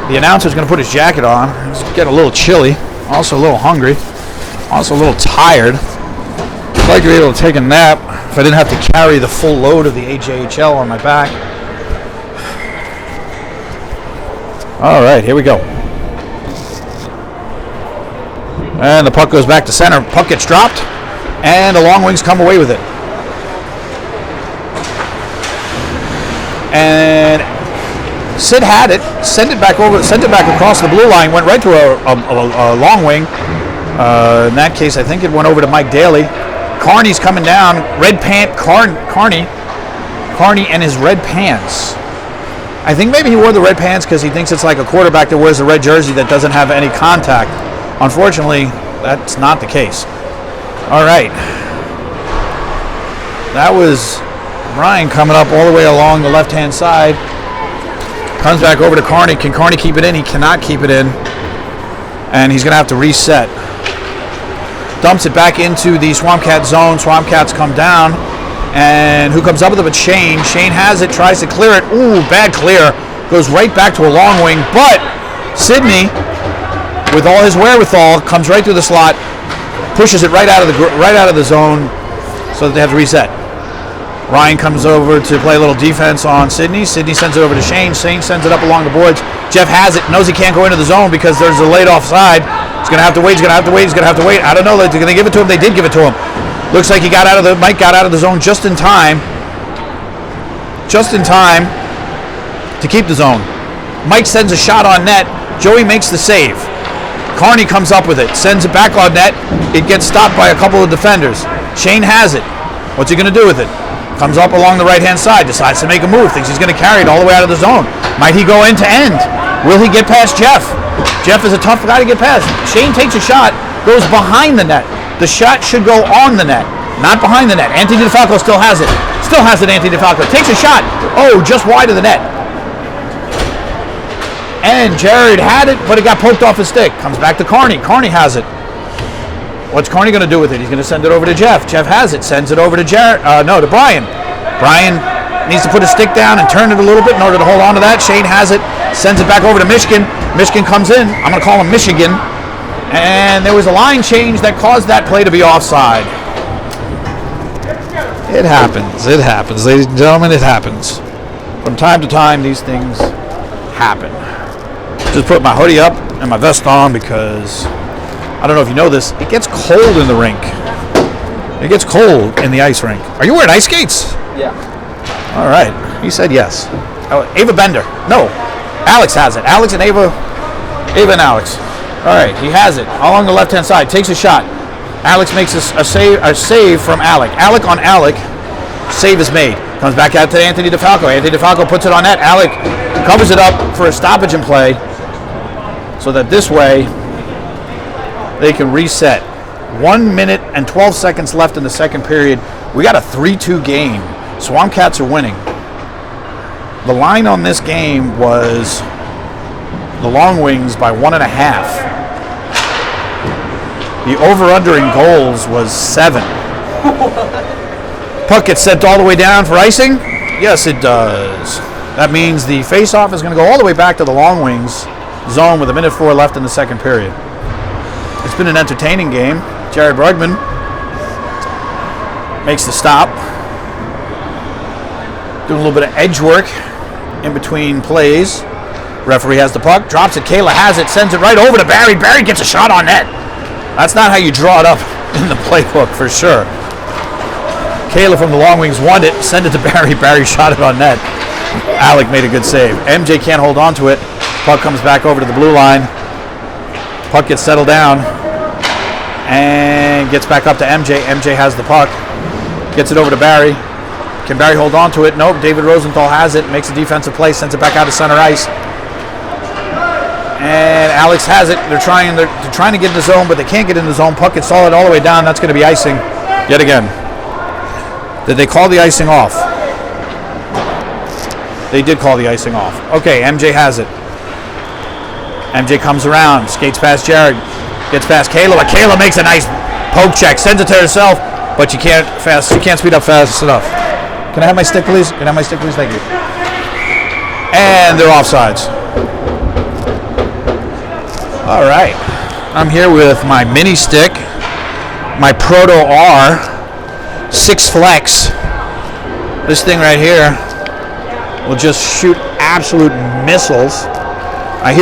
The announcer's going to put his jacket on. He's getting a little chilly, also a little hungry, also a little tired. I'd like to be able to take a nap if I didn't have to carry the full load of the AJHL on my back. All right, here we go. And the puck goes back to center. Puck gets dropped, and the LongWings come away with it. And Sid had it, sent it back across the blue line, went right through a long wing. In that case, I think it went over to Mike Daly. Carney's coming down, red pant, Carney and his red pants. I think maybe he wore the red pants because he thinks it's like a quarterback that wears the red jersey that doesn't have any contact. Unfortunately, that's not the case. All right. That was Ryan coming up all the way along the left-hand side. Comes back over to Carney. Can Carney keep it in? He cannot keep it in. And he's going to have to reset. Dumps it back into the Swamp Cat zone. Swamp Cats come down. And who comes up with it but Shane? Shane has it, tries to clear it. Ooh, bad clear. Goes right back to a long wing. But Sidney, with all his wherewithal, comes right through the slot. Pushes it right out of the zone so that they have to reset. Ryan comes over to play a little defense on Sidney. Sidney sends it over to Shane. Shane sends it up along the boards. Jeff has it, knows he can't go into the zone because there's a laid offside. He's going to have to wait. I don't know. They're going to give it to him. They did give it to him. Looks like Mike got out of the zone just in time. Just in time to keep the zone. Mike sends a shot on net. Joey makes the save. Carney comes up with it. Sends it back on net. It gets stopped by a couple of defenders. Shane has it. What's he going to do with it? Comes up along the right-hand side. Decides to make a move. Thinks he's going to carry it all the way out of the zone. Might he go end to end? Will he get past Jeff? Jeff is a tough guy to get past. Shane takes a shot. Goes behind the net. The shot should go on the net, not behind the net. Anthony DeFalco still has it. Still has it, Anthony DeFalco. Takes a shot. Oh, just wide of the net. And Jared had it, but it got poked off his stick. Comes back to Carney. Carney has it. What's Carney going to do with it? He's going to send it over to Jeff. Jeff has it. Sends it over to to Brian. Brian needs to put his stick down and turn it a little bit in order to hold on to that. Shane has it. Sends it back over to Michigan. Michigan comes in. I'm going to call him Michigan. And there was a line change that caused that play to be offside. It happens, ladies and gentlemen, it happens. From time to time, these things happen. Just put my hoodie up and my vest on because, I don't know if you know this, it gets cold in the rink. It gets cold in the ice rink. Are you wearing ice skates? Yeah. All right, he said yes. Oh, Ava Bender, no, Alex has it. Alex and Ava and Alex. All right, he has it along the left-hand side, takes a shot. Alex makes a save from Alec. Alec on Alec, save is made. Comes back out to Anthony DeFalco. Anthony DeFalco puts it on net. Alec covers it up for a stoppage in play so that this way they can reset. 1 minute and 12 seconds left in the second period. We got a 3-2 game. Swamp Cats are winning. The line on this game was the LongWings by 1.5. The over-under in goals was 7. Puck gets sent all the way down for icing? Yes, it does. That means the face-off is going to go all the way back to the LongWings zone with 1:04 left in the second period. It's been an entertaining game. Jared Brugman makes the stop. Doing a little bit of edge work in between plays. Referee has the puck, drops it. Kayla has it, sends it right over to Barry. Barry gets a shot on net. That's not how you draw it up in the playbook, for sure. Kayla from the LongWings won it, sent it to Barry. Barry shot it on net. Alec made a good save. MJ can't hold on to it. Puck comes back over to the blue line. Puck gets settled down and gets back up to MJ. MJ has the puck. Gets it over to Barry. Can Barry hold on to it? Nope. David Rosenthal has it. Makes a defensive play. Sends it back out to center ice. And Alex has it. They're trying to get in the zone, but they can't get in the zone. Puck gets solid all the way down. That's going to be icing yet again. Did they call the icing off? They did call the icing off. Okay, MJ has it. MJ comes around, skates past Jared, gets past Kayla, but Kayla makes a nice poke check, sends it to herself, but you can't speed up fast enough. Can I have my stick, please? Can I have my stick, please? Thank you. And they're offsides. All right. I'm here with my mini stick, my Proto R 6 Flex. This thing right here will just shoot absolute missiles. I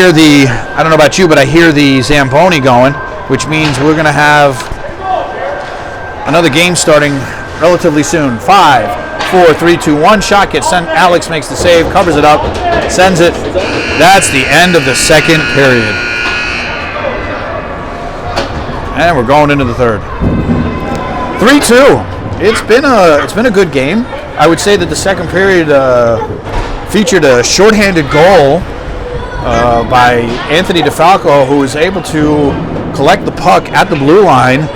don't know about you, but I hear the Zamboni going, which means we're going to have another game starting relatively soon. 5, 4, 3, 2, 1. Shot gets sent. Alex makes the save, covers it up, sends it. That's the end of the second period. And we're going into the third. 3-2. It's been a good game. I would say that the second period featured a shorthanded goal by Anthony DeFalco, who was able to collect the puck at the blue line.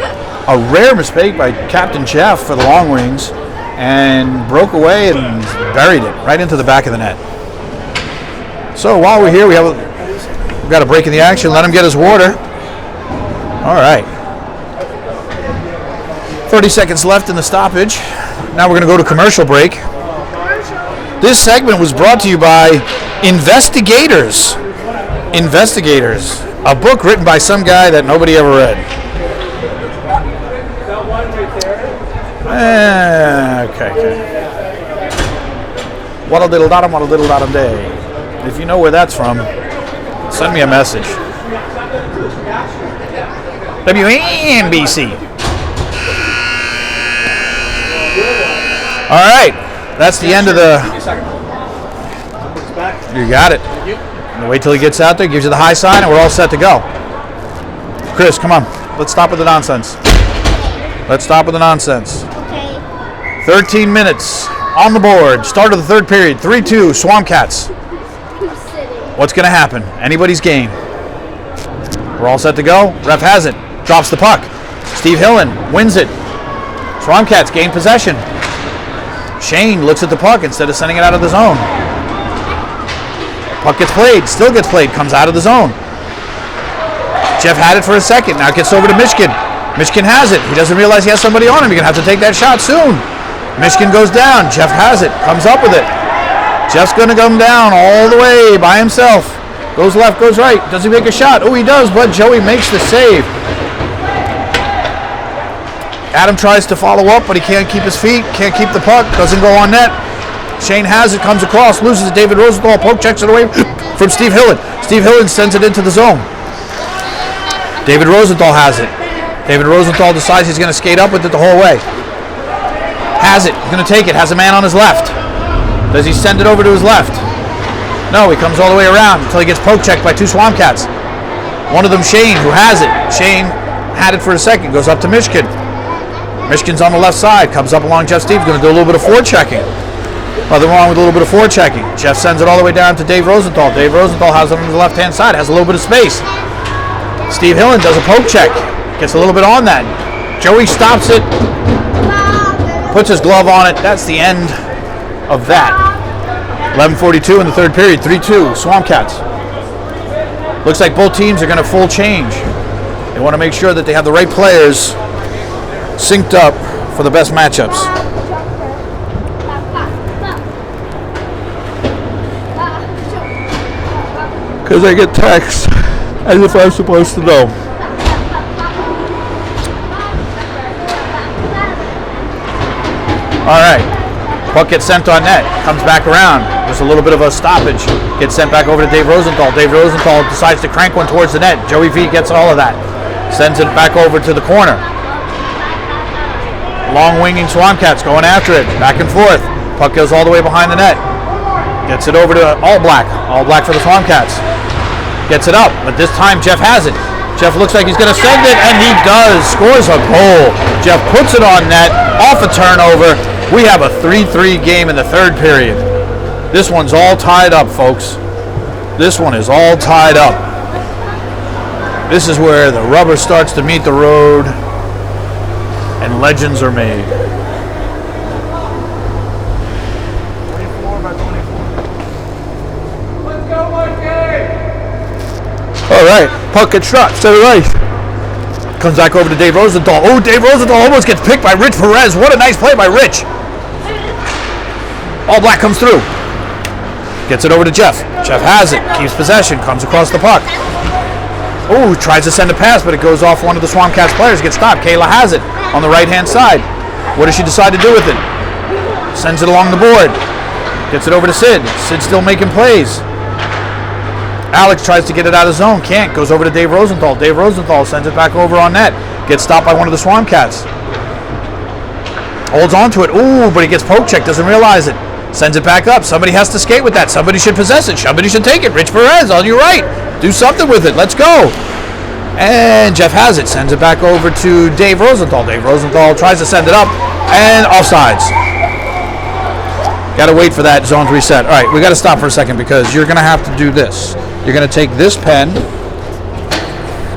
A rare mistake by Captain Jeff for the LongWings, and broke away and buried it right into the back of the net. So while we're here, we've got a break in the action. Let him get his water. All right. 30 seconds left in the stoppage. Now we're going to go to commercial break. This segment was brought to you by Investigators. Investigators, a book written by some guy that nobody ever read. Okay. What a little dot'em day. If you know where that's from, send me a message. WNBC. All right, that's the end of the. You got it. Wait till he gets out there, gives you the high sign, and we're all set to go. Chris, come on. Let's stop with the nonsense. Okay. 13 minutes on the board. Start of the third period. 3-2, Swamp Cats. What's going to happen? Anybody's game. We're all set to go. Ref has it. Drops the puck. Steve Hillen wins it. Swamp Cats gain possession. Shane looks at the puck instead of sending it out of the zone. Puck gets played, still gets played, comes out of the zone. Jeff had it for a second, now it gets over to Mishkin. Mishkin has it, he doesn't realize he has somebody on him, he's going to have to take that shot soon. Mishkin goes down, Jeff has it, comes up with it. Jeff's going to come down all the way by himself. Goes left, goes right. Does he make a shot? Oh, he does, but Joey makes the save. Adam tries to follow up, but he can't keep his feet, can't keep the puck, doesn't go on net. Shane has it, comes across, loses it. David Rosenthal, poke checks it away from Steve Hillen. Steve Hillen sends it into the zone. David Rosenthal has it. David Rosenthal decides he's going to skate up with it the whole way. Has it, he's going to take it, has a man on his left. Does he send it over to his left? No, he comes all the way around until he gets poke checked by two Swamp Cats. One of them, Shane, who has it. Shane had it for a second, goes up to Mishkin. Mishkin's on the left side, comes up along Jeff Steve, going to do a little bit of forechecking. Nothing wrong with a little bit of forechecking. Jeff sends it all the way down to Dave Rosenthal. Dave Rosenthal has it on the left-hand side, has a little bit of space. Steve Hillen does a poke check, gets a little bit on that. Joey stops it, puts his glove on it. That's the end of that. 11:42 in the third period, 3-2, Swamp Cats. Looks like both teams are going to full change. They want to make sure that they have the right players synced up for the best matchups. Because I get texts as if I'm supposed to know. All right. Puck gets sent on net, comes back around. There's a little bit of a stoppage. Gets sent back over to Dave Rosenthal. Dave Rosenthal decides to crank one towards the net. Joey V gets all of that. Sends it back over to the corner. Long-winging Swamp Cats going after it. Back and forth. Puck goes all the way behind the net. Gets it over to All Black. All Black for the Swamp Cats. Gets it up, but this time Jeff has it. Jeff looks like he's going to send it, and he does. Scores a goal. Jeff puts it on net, off a turnover. We have a 3-3 game in the third period. This one's all tied up, folks. This one is all tied up. This is where the rubber starts to meet the road and legends are made. 24-24. Let's go, Mikey! All right, puck gets shot, center ice. Comes back over to Dave Rosenthal. Oh, Dave Rosenthal almost gets picked by Rich Perez. What a nice play by Rich. All Black comes through. Gets it over to Jeff. Jeff has it, keeps possession, comes across the puck. Oh, tries to send a pass, but it goes off one of the Swamp Cats players. Gets stopped. Kayla has it on the right-hand side. What does she decide to do with it? Sends it along the board. Gets it over to Sid. Sid's still making plays. Alex tries to get it out of zone. Can't. Goes over to Dave Rosenthal. Dave Rosenthal sends it back over on net. Gets stopped by one of the Swamp Cats. Holds on to it. Ooh, but he gets poke checked. Doesn't realize it. Sends it back up. Somebody has to skate with that. Somebody should possess it. Somebody should take it. Rich Perez on your right. Do something with it. Let's go. And Jeff has it. Sends it back over to Dave Rosenthal. Dave Rosenthal tries to send it up. And offsides. Got to wait for that zone to reset. All right, we got to stop for a second because you're going to have to do this. You're going to take this pen.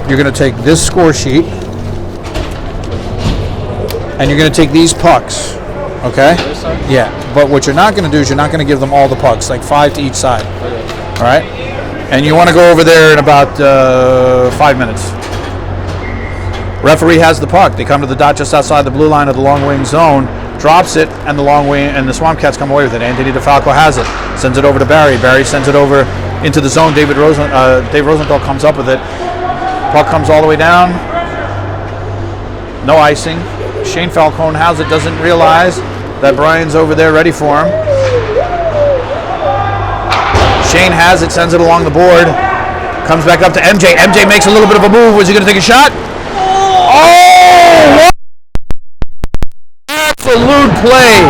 You're going to take this score sheet. And you're going to take these pucks. Okay? Yeah. But what you're not going to do is you're not going to give them all the pucks, like 5 to each side. All right? And you want to go over there in about 5 minutes. Referee has the puck. They come to the dot just outside the blue line of the long wing zone. Drops it, and the long wing and the Swamp Cats come away with it. Anthony DeFalco has it. Sends it over to Barry. Barry sends it over into the zone. Dave Rosenthal comes up with it. Puck comes all the way down. No icing. Shane Falcone has it. Doesn't realize that Brian's over there ready for him. Shane has it. Sends it along the board. Comes back up to MJ. MJ makes a little bit of a move. Was he going to take a shot? Oh! Absolute play.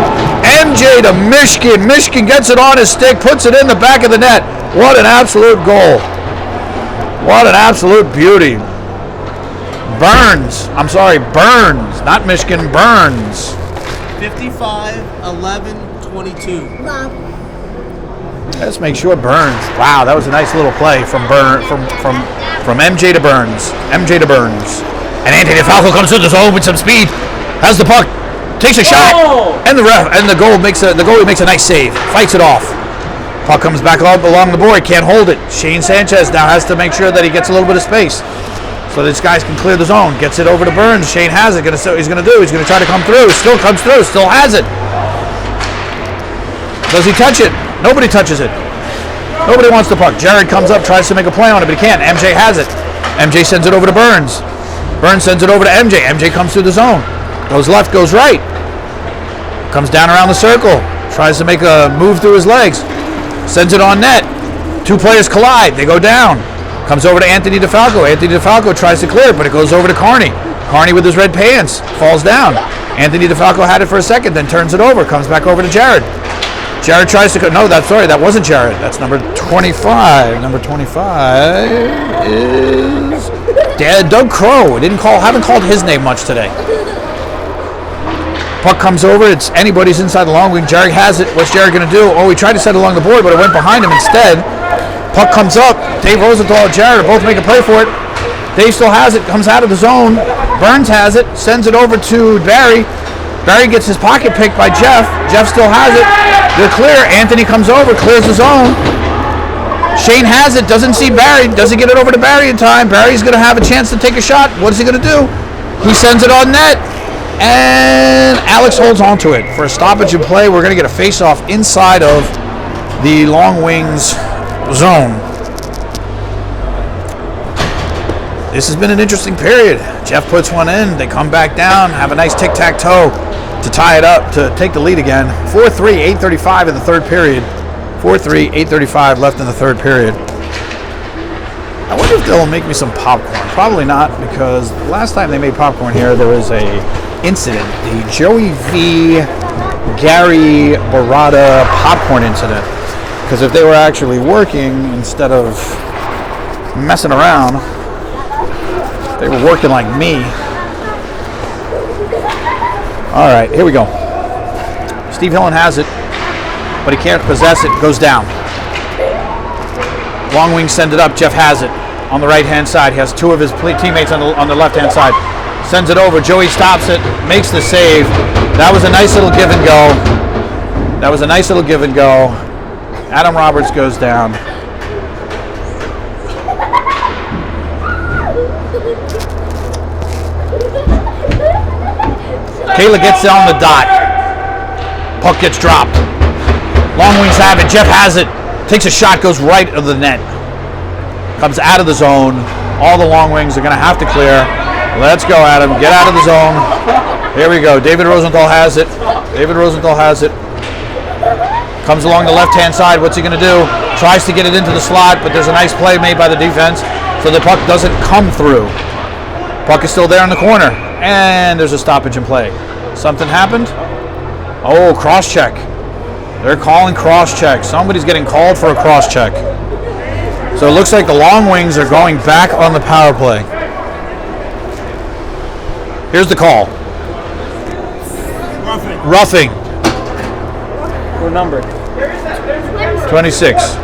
MJ to Mishkin. Mishkin gets it on his stick, puts it in the back of the net. What an absolute goal. What an absolute beauty. Burns. Not Mishkin, Burns. 55-11-22. Let's make sure Burns. Wow, that was a nice little play from MJ to Burns. MJ to Burns. And Anthony DeFalco comes through the zone with some speed. Has the puck. Takes a shot, and the goalie makes a nice save. Fights it off. Puck comes back along the board. Can't hold it. Shane Sanchez now has to make sure that he gets a little bit of space, so these guys can clear the zone. Gets it over to Burns. Shane has it. He's going to try to come through. Still comes through. Still has it. Does he touch it? Nobody touches it. Nobody wants the puck. Jared comes up, tries to make a play on it, but he can't. MJ has it. MJ sends it over to Burns. Burns sends it over to MJ. MJ comes through the zone. Goes left, goes right. Comes down around the circle. Tries to make a move through his legs. Sends it on net. Two players collide. They go down. Comes over to Anthony DeFalco. Anthony DeFalco tries to clear it, but it goes over to Carney. Carney with his red pants falls down. Anthony DeFalco had it for a second, then turns it over. Comes back over to Jared. Jared tries to go. No, that wasn't Jared. That's number 25. Number 25 is Doug Crow. Haven't called his name much today. Puck comes over. It's anybody's inside the long wing. Jared has it. What's Jared going to do? Oh, he tried to set it along the board, but it went behind him instead. Puck comes up. Dave Rosenthal and Jared both make a play for it. Dave still has it. Comes out of the zone. Burns has it. Sends it over to Barry. Barry gets his pocket picked by Jeff. Jeff still has it. They're clear. Anthony comes over, clears the zone. Shane has it. Doesn't see Barry. Doesn't get it over to Barry in time. Barry's going to have a chance to take a shot. What is he going to do? He sends it on net. And Alex holds on to it for a stoppage in play. We're going to get a face-off inside of the Long Wings zone. This has been an interesting period. Jeff puts one in. They come back down, have a nice tic-tac-toe to tie it up, to take the lead again. 4-3, 8:35 in the third period. 4-3, 8:35 left in the third period. I wonder if they'll make me some popcorn. Probably not, because last time they made popcorn here, there was a incident, the Joey V. Gary Barada popcorn incident. Because if they were actually working instead of messing around, they were working like me. All right, here we go. Steve Hillen has it, but he can't possess it. Goes down. Long Wings send it up. Jeff has it on the right-hand side. He has two of his teammates on the left-hand side. Sends it over. Joey stops it, makes the save. That was a nice little give and go. Adam Roberts goes down. Kayla gets it on the dot. Puck gets dropped. Long Wings have it. Jeff has it. Takes a shot, goes right of the net. Comes out of the zone. All the Long Wings are going to have to clear. Let's go, Adam. Get out of the zone. Here we go. David Rosenthal has it. Comes along the left-hand side. What's he going to do? Tries to get it into the slot, but there's a nice play made by the defense, so the puck doesn't come through. Puck is still there in the corner, and there's a stoppage in play. Something happened? Oh, cross-check. They're calling cross-check. Somebody's getting called for a cross-check. So it looks like the Long Wings are going back on the power play. Here's the call. Roughing. What number? 26.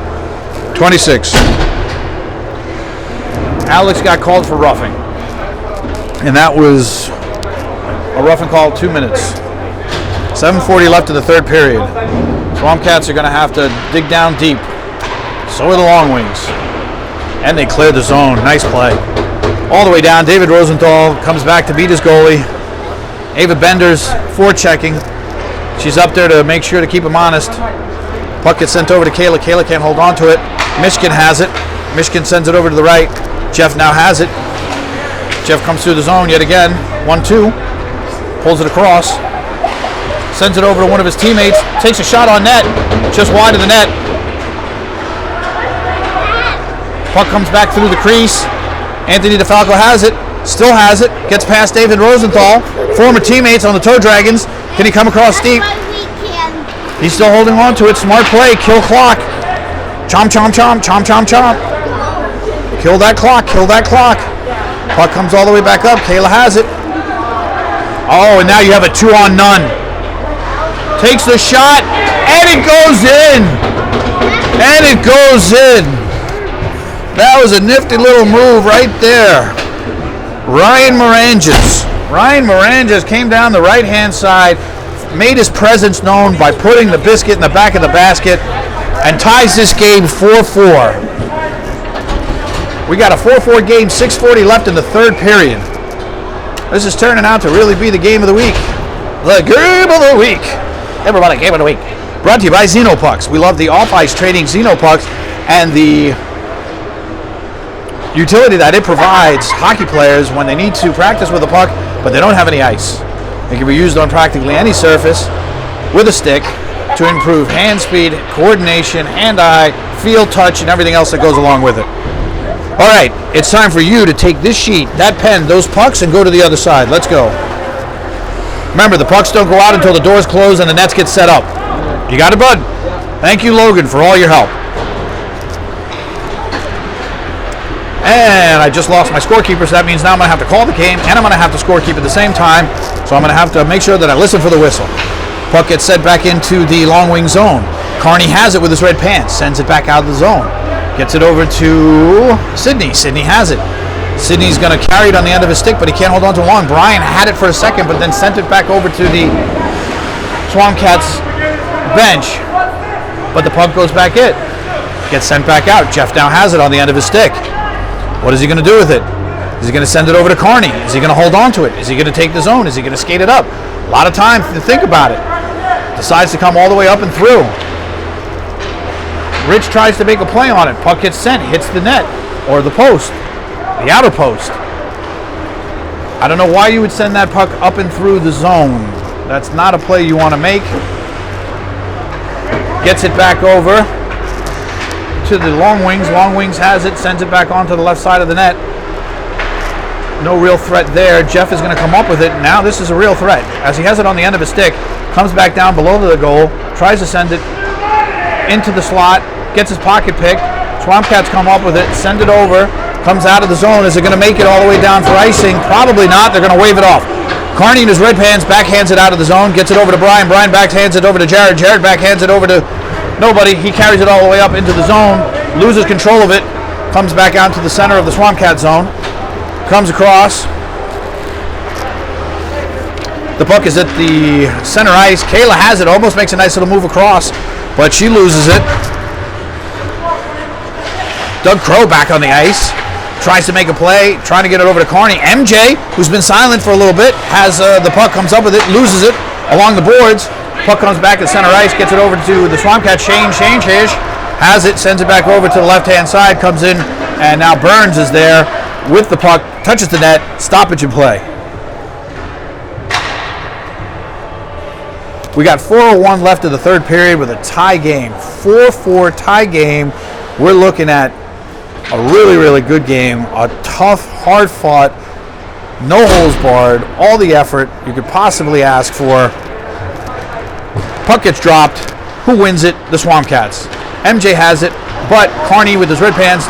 Alex got called for roughing. And that was a roughing call, 2 minutes. 7:40 left in the third period. Swamp Cats are going to have to dig down deep. So are the Long Wings. And they cleared the zone. Nice play. All the way down. David Rosenthal comes back to beat his goalie. Ava Benders forechecking. She's up there to make sure to keep him honest. Puck gets sent over to Kayla. Kayla can't hold on to it. Michigan has it. Michigan sends it over to the right. Jeff now has it. Jeff comes through the zone yet again. 1-2. Pulls it across. Sends it over to one of his teammates. Takes a shot on net. Just wide of the net. Puck comes back through the crease. Anthony DeFalco has it. Still has it. Gets past David Rosenthal. Former teammates on the Toe Dragons. Can he come across deep? He's still holding on to it. Smart play. Kill clock. Chomp, chomp, chomp. Chomp, chomp, chomp. Kill that clock. Puck comes all the way back up. Kayla has it. Oh, and now you have a 2-on-none. Takes the shot, and it goes in. That was a nifty little move right there. Ryan Moranges came down the right-hand side, made his presence known by putting the biscuit in the back of the basket, and ties this game 4-4. We got a 4-4 game, 6:40 left in the third period. This is turning out to really be the game of the week. The game of the week. Everybody, game of the week. Brought to you by Xenopucks. We love the off-ice trading Xenopucks. and the utility that it provides hockey players when they need to practice with a puck, but they don't have any ice. It can be used on practically any surface with a stick to improve hand speed, coordination, hand-eye, feel, touch, and everything else that goes along with it. All right, it's time for you to take this sheet, that pen, those pucks, and go to the other side. Let's go. Remember, the pucks don't go out until the doors close and the nets get set up. You got it, bud? Thank you, Logan, for all your help. And I just lost my scorekeeper, so that means now I'm going to have to call the game, and I'm going to have to scorekeep at the same time, so I'm going to have to make sure that I listen for the whistle. Puck gets sent back into the long wing zone. Carney has it with his red pants, sends it back out of the zone. Gets it over to Sydney. Sydney has it. Sydney's going to carry it on the end of his stick, but he can't hold on to long. Brian had it for a second, but then sent it back over to the Swampcats bench. But the puck goes back in. Gets sent back out. Jeff now has it on the end of his stick. What is he going to do with it? Is he going to send it over to Carney? Is he going to hold on to it? Is he going to take the zone? Is he going to skate it up? A lot of time to think about it. Decides to come all the way up and through. Rich tries to make a play on it. Puck gets sent, hits the net or the post, the outer post. I don't know why you would send that puck up and through the zone. That's not a play you want to make. Gets it back over to the Long Wings. Long Wings has it, sends it back onto the left side of the net. No real threat there. Jeff is going to come up with it. Now this is a real threat. As he has it on the end of his stick, comes back down below the goal, tries to send it into the slot, gets his pocket picked. Swampcats come up with it, send it over, comes out of the zone. Is it going to make it all the way down for icing? Probably not. They're going to wave it off. Carney in his red pants backhands it out of the zone, gets it over to Brian. Brian backhands it over to Jared. Jared backhands it over to nobody. He carries it all the way up into the zone, loses control of it, comes back out to the center of the Swampcat zone. Comes across. The puck is at the center ice. Kayla has it, almost makes a nice little move across, but she loses it. Doug Crow back on the ice. Tries to make a play, trying to get it over to Carney. MJ, who's been silent for a little bit, has the puck, comes up with it, loses it along the boards. Puck comes back at center ice, gets it over to the Swampcat. Shane has it, sends it back over to the left-hand side, comes in, and now Burns is there with the puck, touches the net, stoppage in play. We got 4:01 left of the third period with a tie game. 4-4 tie game. We're looking at a really, really good game. A tough, hard-fought, no holes barred, all the effort you could possibly ask for. Puck gets dropped. Who wins it? The Swampcats. MJ has it, but Carney with his red pants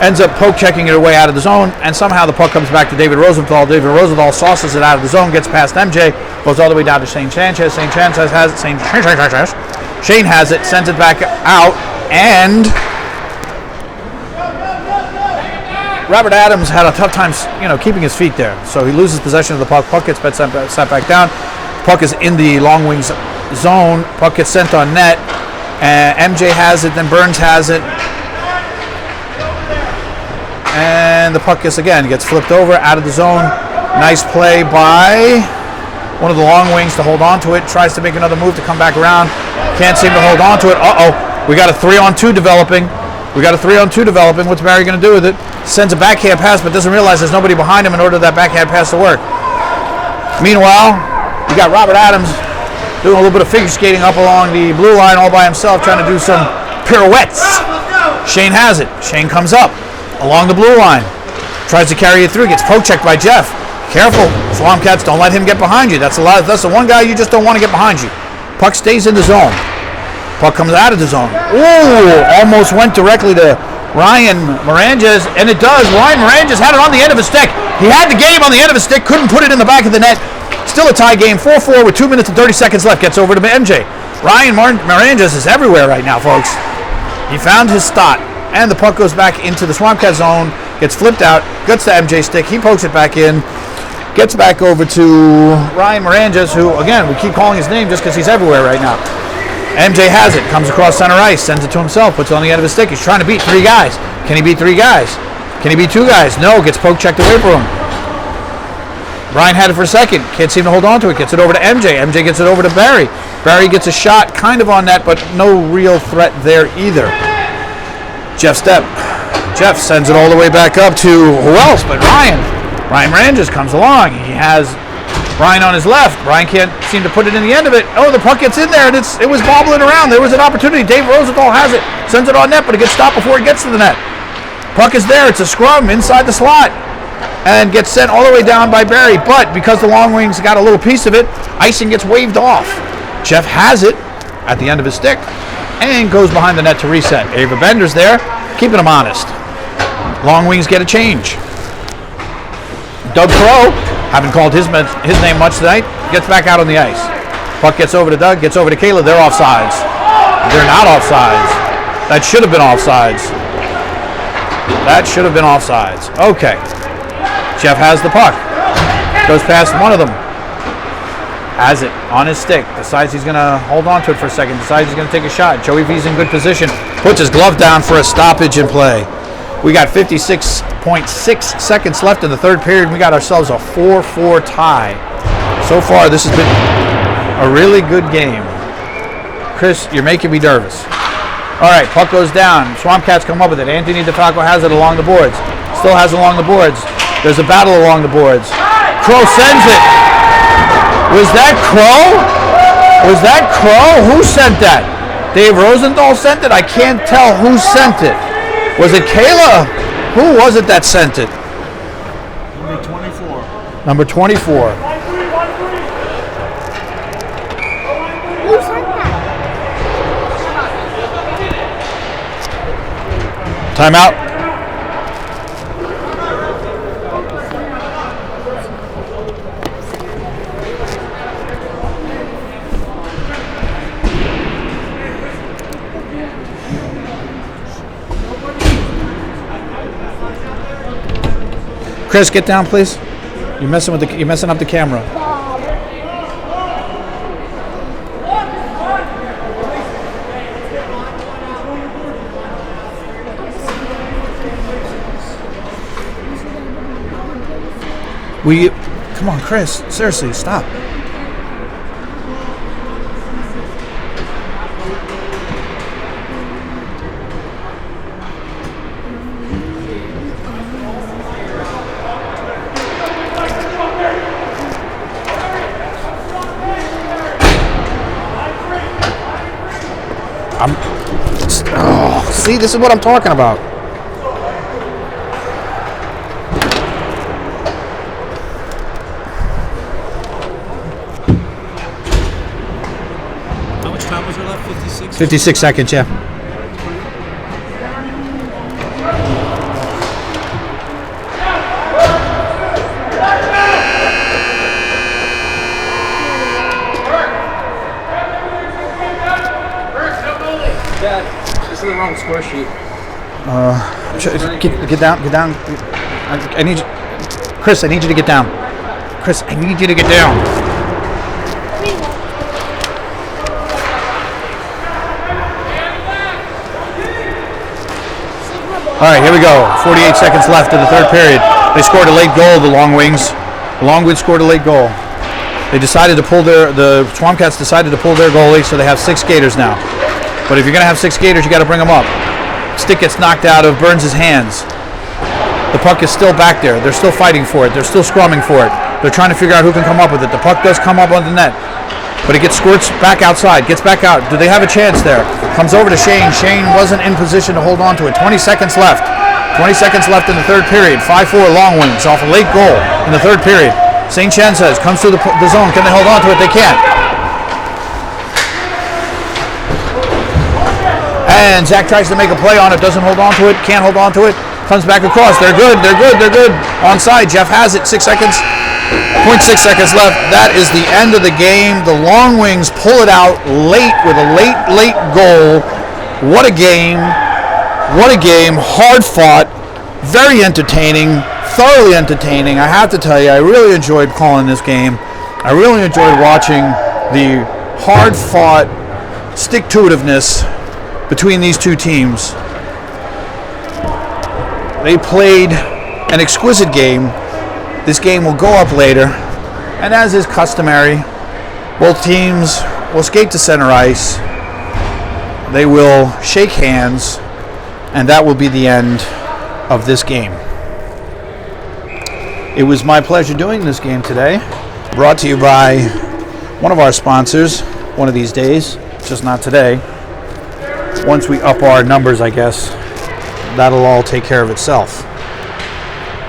ends up poke checking it away out of the zone, and somehow the puck comes back to David Rosenthal. David Rosenthal sauces it out of the zone, gets past MJ, goes all the way down to Shane Sanchez. Shane Sanchez has it. Shane has it, sends it back out, and Robert Adams had a tough time, keeping his feet there. So he loses possession of the puck. Puck gets sent back down. Puck is in the Long Wings zone. Puck gets sent on net. MJ has it, then Burns has it. And the puck gets flipped over out of the zone. Nice play by one of the Long Wings to hold on to it. Tries to make another move to come back around. Can't seem to hold on to it. We got a 3-on-2 developing. What's Barry going to do with it? Sends a backhand pass, but doesn't realize there's nobody behind him in order for that backhand pass to work. Meanwhile, you got Robert Adams doing a little bit of figure skating up along the blue line all by himself, trying to do some pirouettes. Shane has it. Shane comes up along the blue line, tries to carry it through, gets poke checked by Jeff. Careful, Swampcats, don't let him get behind you. That's the one guy you just don't want to get behind you. Puck stays in the zone. Puck comes out of the zone. Ooh, almost went directly to Ryan Maranges, and it does. Ryan Maranges had it on the end of his stick. He had the game on the end of his stick, couldn't put it in the back of the net. Still a tie game, 4-4 with 2 minutes and 30 seconds left. Gets over to MJ. Ryan Maranges is everywhere right now, folks. He found his spot, and the puck goes back into the Swampcat zone, gets flipped out, gets to MJ's stick. He pokes it back in, gets back over to Ryan Maranges, who, again, we keep calling his name just because he's everywhere right now. MJ has it, comes across center ice, sends it to himself, puts it on the end of his stick. He's trying to beat 3 guys. Can he beat 3 guys? Can he beat 2 guys? No, gets poke checked away from him. Brian had it for a second, can't seem to hold on to it, gets it over to MJ. MJ gets it over to Barry. Barry gets a shot kind of on net, but no real threat there either. Jeff step. Jeff sends it all the way back up to who else but Ryan. Ryan Ranges comes along. He has Ryan on his left. Ryan can't seem to put it in the end of it. Oh, the puck gets in there, and it was bobbling around. There was an opportunity. Dave Rosenthal has it. Sends it on net, but it gets stopped before it gets to the net. Puck is there. It's a scrum inside the slot. And gets sent all the way down by Barry. But because the Long Wings got a little piece of it, icing gets waved off. Jeff has it at the end of his stick and goes behind the net to reset. Ava Bender's there, keeping him honest. Long Wings get a change. Doug Crow, haven't called his name much tonight, gets back out on the ice. Puck gets over to Doug, gets over to Kayla. They're offsides. They're not offsides. That should have been offsides. That should have been offsides. Okay. Jeff has the puck. Goes past one of them. Has it on his stick. Decides he's going to hold on to it for a second. Decides he's going to take a shot. Joey V's in good position. Puts his glove down for a stoppage in play. We got 56.6 seconds left in the third period. We got ourselves a 4-4 tie. So far, this has been a really good game. Chris, you're making me nervous. All right, puck goes down. Swamp Cats come up with it. Anthony DeFalco has it along the boards. Still has it along the boards. There's a battle along the boards. Crow sends it. Was that Crow? Was that Crow? Who sent that? Dave Rosenthal sent it? I can't tell who sent it. Was it Kayla? Who was it that sent it? Number 24. Number 24. Who sent that? Timeout. Chris, get down, please. You're messing up the camera. Come on, Chris. Seriously, stop. See, this is what I'm talking about. How much time was there left? 56? 56 seconds, yeah. This is the wrong score sheet. Get down. I need you. Chris, I need you to get down. Chris, I need you to get down. All right, here we go. 48 seconds left in the third period. They scored a late goal, the Long Wings. The Long Wings scored a late goal. They decided to pull the Swamp Cats decided to pull their goalie, so they have 6 skaters now. But if you're going to have 6 skaters, you got to bring them up. Stick gets knocked out of Burns' hands. The puck is still back there. They're still fighting for it. They're still scrumming for it. They're trying to figure out who can come up with it. The puck does come up on the net, but it gets squirts back outside, gets back out. Do they have a chance there? Comes over to Shane. Shane wasn't in position to hold on to it. 20 seconds left. 20 seconds left in the third period. 5-4 Long Wings off a late goal in the third period. St. Chancez comes through the zone. Can they hold on to it? They can't. And Zach tries to make a play on it. Doesn't hold on to it. Can't hold on to it. Comes back across. They're good. Onside. Jeff has it. 6 seconds. 0.6 seconds left. That is the end of the game. The Long Wings pull it out late with a late goal. What a game. What a game. Hard fought. Very entertaining. Thoroughly entertaining. I have to tell you, I really enjoyed calling this game. I really enjoyed watching the hard fought stick-to-itiveness between these two teams. They played an exquisite game. This game will go up later, and as is customary, both teams will skate to center ice. They will shake hands, And that will be the end of this game. It was my pleasure doing this game today. Brought to you by one of our sponsors one of these days, just not today. Once we up our numbers, I guess, that'll all take care of itself.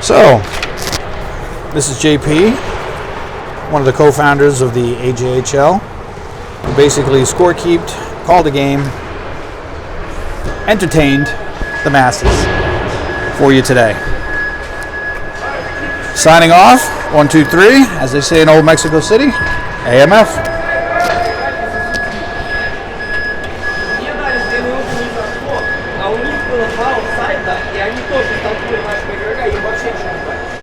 So, this is JP, one of the co-founders of the AJHL. We basically scorekeeped, called a game, entertained the masses for you today. Signing off, 1, 2, 3, as they say in old Mexico City, AMF.